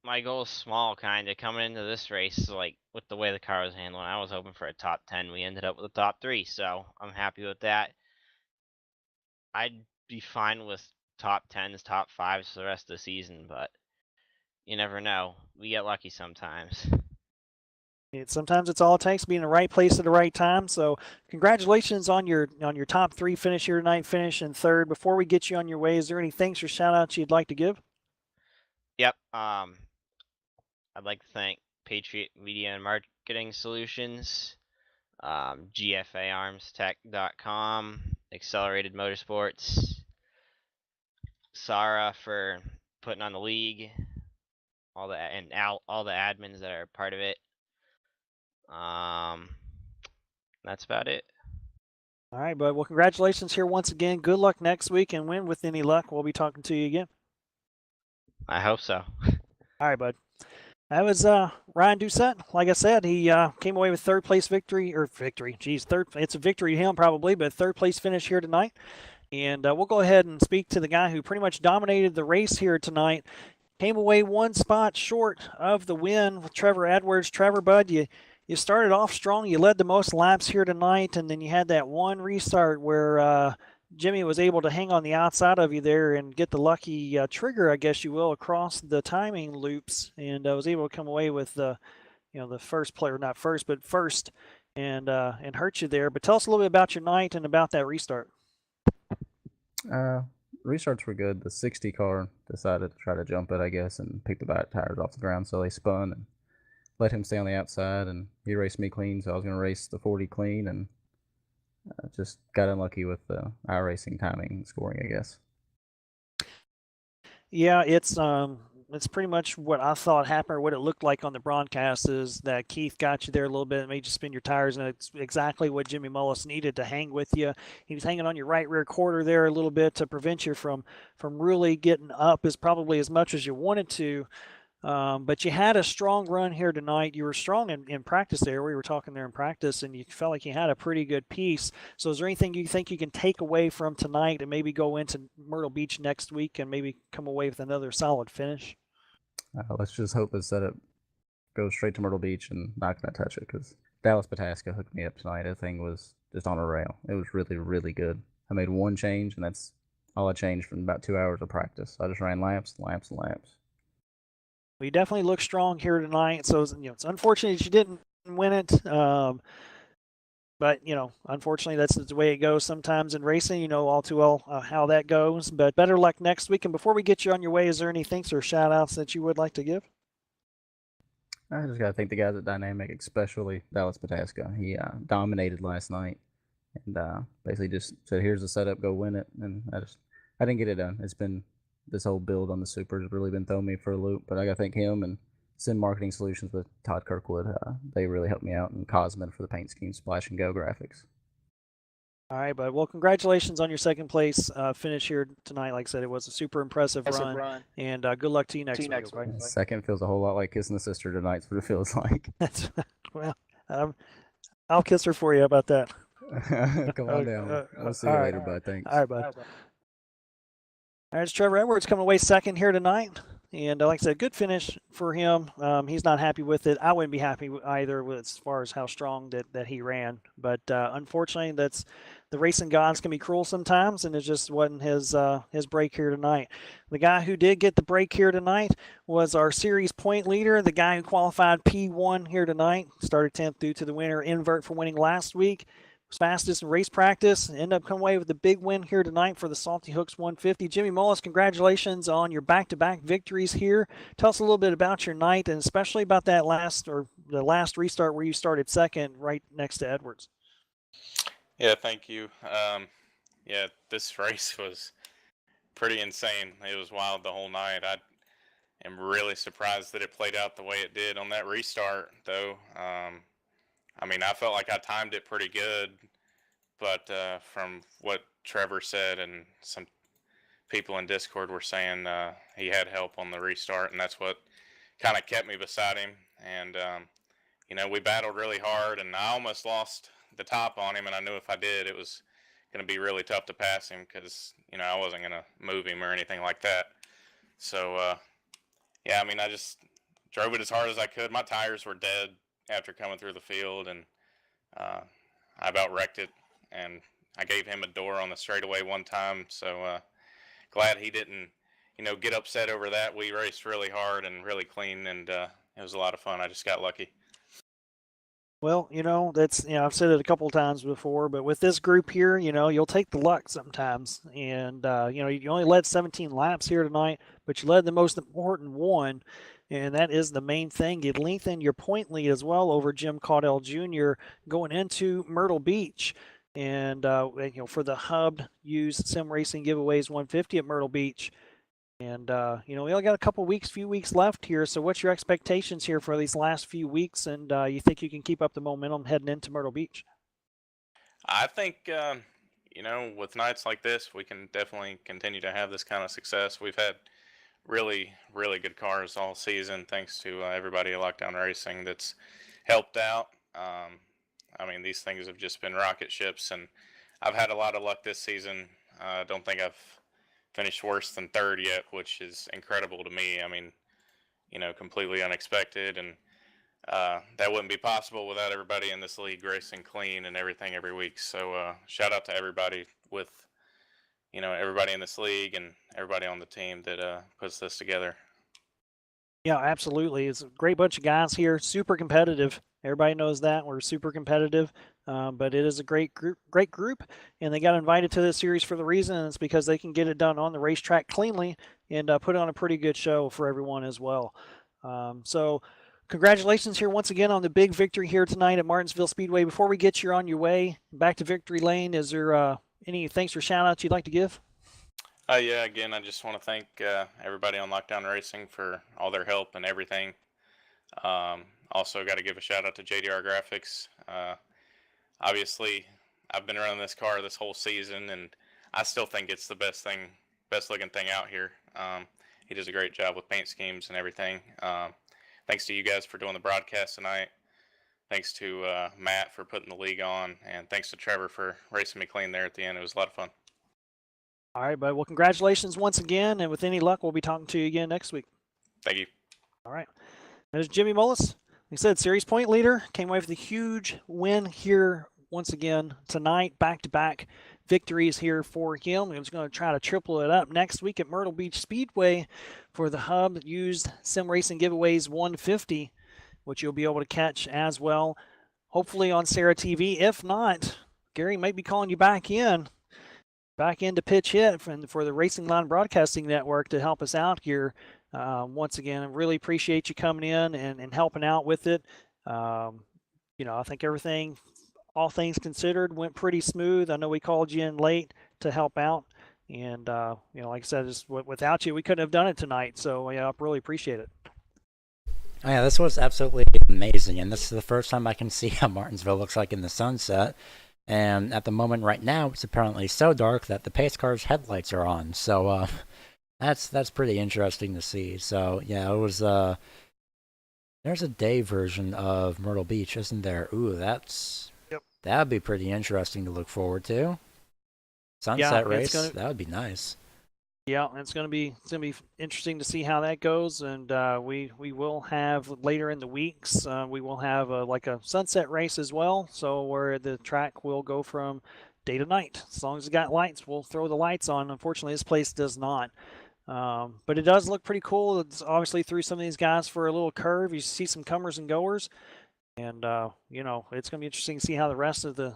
my goals small, kind of coming into this race. Like with the way the car was handling, I was hoping for a top 10. We ended up with a top 3, so I'm happy with that. I'd be fine with top 10s, top 5s for the rest of the season, but you never know. We get lucky sometimes. Sometimes it's all it takes, being in the right place at the right time. So congratulations on your top 3 finish here tonight, finish in third. Before we get you on your way, is there any thanks or shout outs you'd like to give? Yep. I'd like to thank Patriot Media and Marketing Solutions, GFAArmstech.com, Accelerated Motorsports, SARA for putting on the league, all the admins that are part of it. That's about it. All right, bud. Well, congratulations here once again. Good luck next week, and win with any luck. We'll be talking to you again. I hope so. All right, bud. That was Ryan Doucette. Like I said, he came away with third place victory. Third. It's a victory to him probably, but third place finish here tonight. And we'll go ahead and speak to the guy who pretty much dominated the race here tonight. Came away one spot short of the win with Trevor Edwards. Trevor, bud, you started off strong. You led the most laps here tonight, and then you had that one restart where Jimmy was able to hang on the outside of you there and get the lucky trigger, I guess you will, across the timing loops, and was able to come away with the first player, not first, but first, and hurt you there. But tell us a little bit about your night and about that restart. Restarts were good. The 60 car decided to try to jump it, I guess, and pick the back tires off the ground, so they spun and let him stay on the outside, and he raced me clean, so I was going to race the 40 clean, and just got unlucky with the iRacing timing and scoring, I guess. Yeah, it's pretty much what I thought happened, or what it looked like on the broadcast, is that Keith got you there a little bit and made you spin your tires, and it's exactly what Jimmy Mullis needed to hang with you. He was hanging on your right rear quarter there a little bit to prevent you from really getting up probably as much as you wanted to. But you had a strong run here tonight. You were strong in practice there. We were talking there in practice, and you felt like you had a pretty good piece. So is there anything you think you can take away from tonight and maybe go into Myrtle Beach next week and maybe come away with another solid finish? Let's just hope the setup go straight to Myrtle Beach and not going to touch it because Dallas Pataska hooked me up tonight. That thing was just on a rail. It was really, really good. I made one change, and that's all I changed from about 2 hours of practice. I just ran laps, laps, and laps. Well, you definitely look strong here tonight. So it's unfortunate that you didn't win it. But unfortunately, that's the way it goes sometimes in racing. You know all too well how that goes. But better luck next week. And before we get you on your way, is there any thanks or shout outs that you would like to give? I just got to thank the guys at Dynamic, especially Dallas Pataska. He dominated last night and basically just said, here's the setup, go win it. And I didn't get it done. It's been this whole build on the Super has really been throwing me for a loop. But I got to thank him and Sin Marketing Solutions with Todd Kirkwood. They really helped me out, and Cosmin for the paint scheme, Splash and Go graphics. All right, bud. Well, congratulations on your second place finish here tonight. Like I said, it was a super impressive run. And good luck to you next week. Second feels a whole lot like kissing the sister tonight. That's what it feels like. Well, I'll kiss her for you. How about that? Come on down. We'll see you later, bud. Thanks. All right, bud. All right, it's Trevor Edwards coming away second here tonight. And like I said, good finish for him. He's not happy with it. I wouldn't be happy either as far as how strong that he ran. But unfortunately, that's the racing gods can be cruel sometimes, and it just wasn't his break here tonight. The guy who did get the break here tonight was our series point leader, the guy who qualified P1 here tonight, started 10th due to the winner Invert for winning last week. Was fastest in race practice and ended up coming away with the big win here tonight for the Salty Hookz 150. Jimmy Mullis, congratulations on your back-to-back victories here. Tell us a little bit about your night and especially about that the last restart where you started second right next to Edwards. Yeah, thank you. Yeah, this race was pretty insane. It was wild the whole night. I am really surprised that it played out the way it did on that restart, though. I mean, I felt like I timed it pretty good, but from what Trevor said and some people in Discord were saying, he had help on the restart, and that's what kind of kept me beside him. And, we battled really hard, and I almost lost the top on him, and I knew if I did, it was going to be really tough to pass him because, I wasn't going to move him or anything like that. So, yeah, I mean, I just drove it as hard as I could. My tires were dead after coming through the field, and I about wrecked it, and I gave him a door on the straightaway one time, so glad he didn't get upset over that. We raced really hard and really clean, and it was a lot of fun. I just got lucky. Well, that's I've said it a couple of times before, but with this group here, you'll take the luck sometimes, and you only led 17 laps here tonight, but you led the most important one. And that is the main thing. You lengthen your point lead as well over Jim Caudell Jr. going into Myrtle Beach. And, for the Hub used Sim Racing Giveaways 150 at Myrtle Beach. And, we only got a few weeks left here. So what's your expectations here for these last few weeks? And you think you can keep up the momentum heading into Myrtle Beach? I think, with nights like this, we can definitely continue to have this kind of success. We've had really, really good cars all season, thanks to everybody at Lockdown Racing that's helped out. I mean, these things have just been rocket ships, and I've had a lot of luck this season. I don't think I've finished worse than third yet, which is incredible to me. I mean, completely unexpected, and that wouldn't be possible without everybody in this league racing clean and everything every week. So shout out to everybody with everybody in this league and everybody on the team that puts this together. Yeah, absolutely. It's a great bunch of guys here, super competitive. Everybody knows that. We're super competitive, but it is a great group, and they got invited to this series for the reason, and it's because they can get it done on the racetrack cleanly and put on a pretty good show for everyone as well. So congratulations here once again on the big victory here tonight at Martinsville Speedway. Before we get you on your way back to victory lane, is there any thanks or shout outs you'd like to give? Yeah, again, I just want to thank everybody on Lockdown Racing for all their help and everything. Also got to give a shout out to JDR Graphics. Obviously, I've been running this car this whole season, and I still think it's the best looking thing out here. He does a great job with paint schemes and everything. Thanks to you guys for doing the broadcast tonight. Thanks to Matt for putting the league on, and thanks to Trevor for racing me clean there at the end. It was a lot of fun. All right, bud. Well, congratulations once again, and with any luck, we'll be talking to you again next week. Thank you. All right. There's Jimmy Mullis. Like I said, series point leader came away with a huge win here once again tonight. Back-to-back victories here for him. He was going to try to triple it up next week at Myrtle Beach Speedway for the Hub used Sim Racing Giveaways 150, which you'll be able to catch as well, hopefully on SARA TV. If not, Gary might be calling you back in to pitch hit for the Racing Line Broadcasting Network to help us out here. Once again, I really appreciate you coming in and helping out with it. I think everything, all things considered, went pretty smooth. I know we called you in late to help out. And, like I said, just without you, we couldn't have done it tonight. So, I really appreciate it. Oh, yeah, this was absolutely amazing. And this is the first time I can see how Martinsville looks like in the sunset. And at the moment right now, it's apparently so dark that the pace car's headlights are on. So, that's pretty interesting to see. So, yeah, it was, there's a day version of Myrtle Beach, isn't there? Ooh, that'd be pretty interesting to look forward to. Sunset race, that would be nice. Yeah, it's going to be interesting to see how that goes, and we will have later in the weeks we will have like a sunset race as well. So where the track will go from day to night. As long as it got lights, we'll throw the lights on. Unfortunately, this place does not. But it does look pretty cool. It's obviously threw some of these guys for a little curve. You see some comers and goers, and it's going to be interesting to see how the rest of the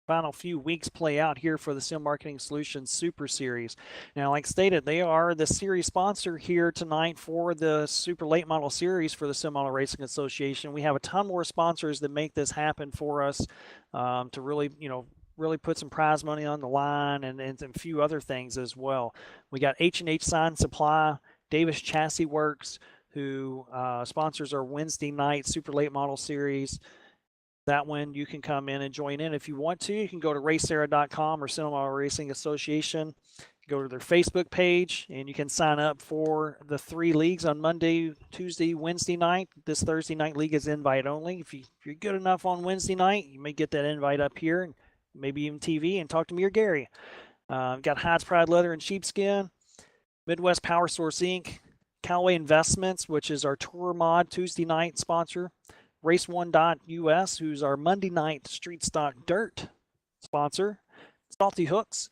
final few weeks play out here for the Sim Marketing Solutions Super Series. Now, like stated, they are the series sponsor here tonight for the Super Late Model Series for the Sim Model Racing Association. We have a ton more sponsors that make this happen for us to really put some prize money on the line and a few other things as well. We got H&H Sign Supply, Davis Chassis Works, who sponsors our Wednesday night Super Late Model Series. That one you can come in and join in if you want to. You can go to racera.com or Sim Model Racing Association. Go to their Facebook page and you can sign up for the 3 leagues on Monday, Tuesday, Wednesday night. This Thursday night league is invite only. If you're good enough on Wednesday night, you may get that invite up here, and maybe even TV, and talk to me or Gary. Got Hides Pride Leather and Sheepskin, Midwest Power Source Inc., Callaway Investments, which is our Tour Mod Tuesday night sponsor, Race1.us, who's our Monday night Street Stock Dirt sponsor, Salty Hookz,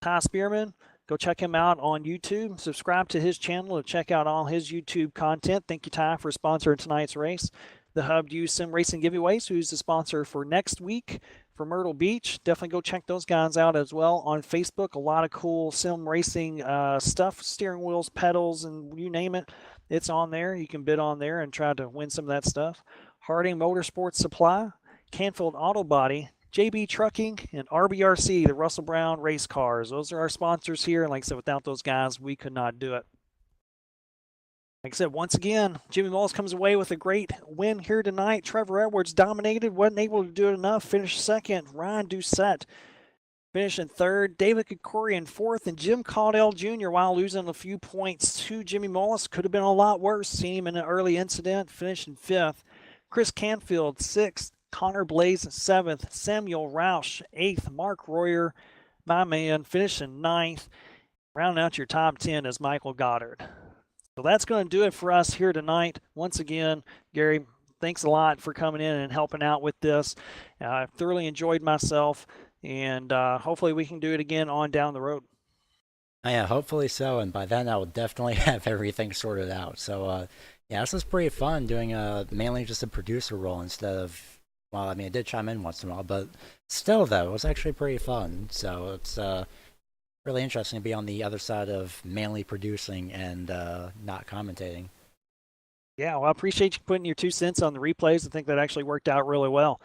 Ty Spearman. Go check him out on YouTube. Subscribe to his channel to check out all his YouTube content. Thank you, Ty, for sponsoring tonight's race. The Hub Use Sim Racing Giveaways, who's the sponsor for next week for Myrtle Beach. Definitely go check those guys out as well on Facebook. A lot of cool sim racing stuff, steering wheels, pedals, and you name it. It's on there. You can bid on there and try to win some of that stuff. Harding Motorsports Supply, Canfield Auto Body, JB Trucking, and RBRC, the Russell Brown Race Cars. Those are our sponsors here. And like I said, without those guys, we could not do it. Like I said, once again, Jimmy Mullis comes away with a great win here tonight. Trevor Edwards dominated, wasn't able to do it enough. Finished second. Ryan Doucette finished in third. David Kikori in fourth. And Jim Caudell Jr., while losing a few points to Jimmy Mullis, could have been a lot worse. Seen him in an early incident, finished in fifth. Chris Canfield, sixth. Connor Blaze, seventh. Samuel Roush, eighth. Mark Royer, my man, finished in ninth. Rounding out your top 10 is Michael Goddard. So that's going to do it for us here tonight. Once again, Gary, thanks a lot for coming in and helping out with this. I thoroughly enjoyed myself, and hopefully we can do it again on down the road. Yeah, hopefully so, and by then I will definitely have everything sorted out. So, yeah, this was pretty fun doing mainly just a producer role instead of, well, I mean, I did chime in once in a while, but still, though, it was actually pretty fun. So it's really interesting to be on the other side of mainly producing and not commentating. Yeah, well, I appreciate you putting your 2 cents on the replays. I think that actually worked out really well.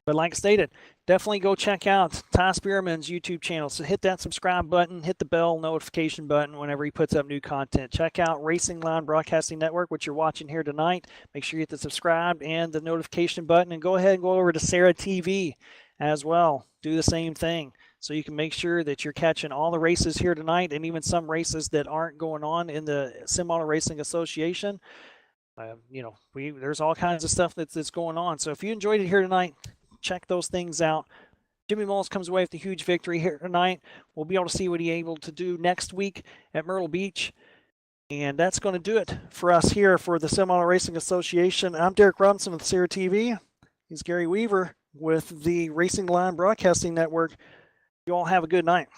But like I stated, definitely go check out Ty Spearman's YouTube channel. So hit that subscribe button, hit the bell notification button whenever he puts up new content. Check out Racing Line Broadcasting Network, which you're watching here tonight. Make sure you hit the subscribe and the notification button, and go ahead and go over to SARA TV as well. Do the same thing. So you can make sure that you're catching all the races here tonight, and even some races that aren't going on in the Sim Model Racing Association. There's all kinds of stuff that's going on. So if you enjoyed it here tonight, check those things out. Jimmy Mullis comes away with a huge victory here tonight. We'll be able to see what he's able to do next week at Myrtle Beach. And that's going to do it for us here for the Sim Auto Racing Association. I'm Derek Robinson with SARA TV. He's Gary Weaver with the Racing Line Broadcasting Network. You all have a good night.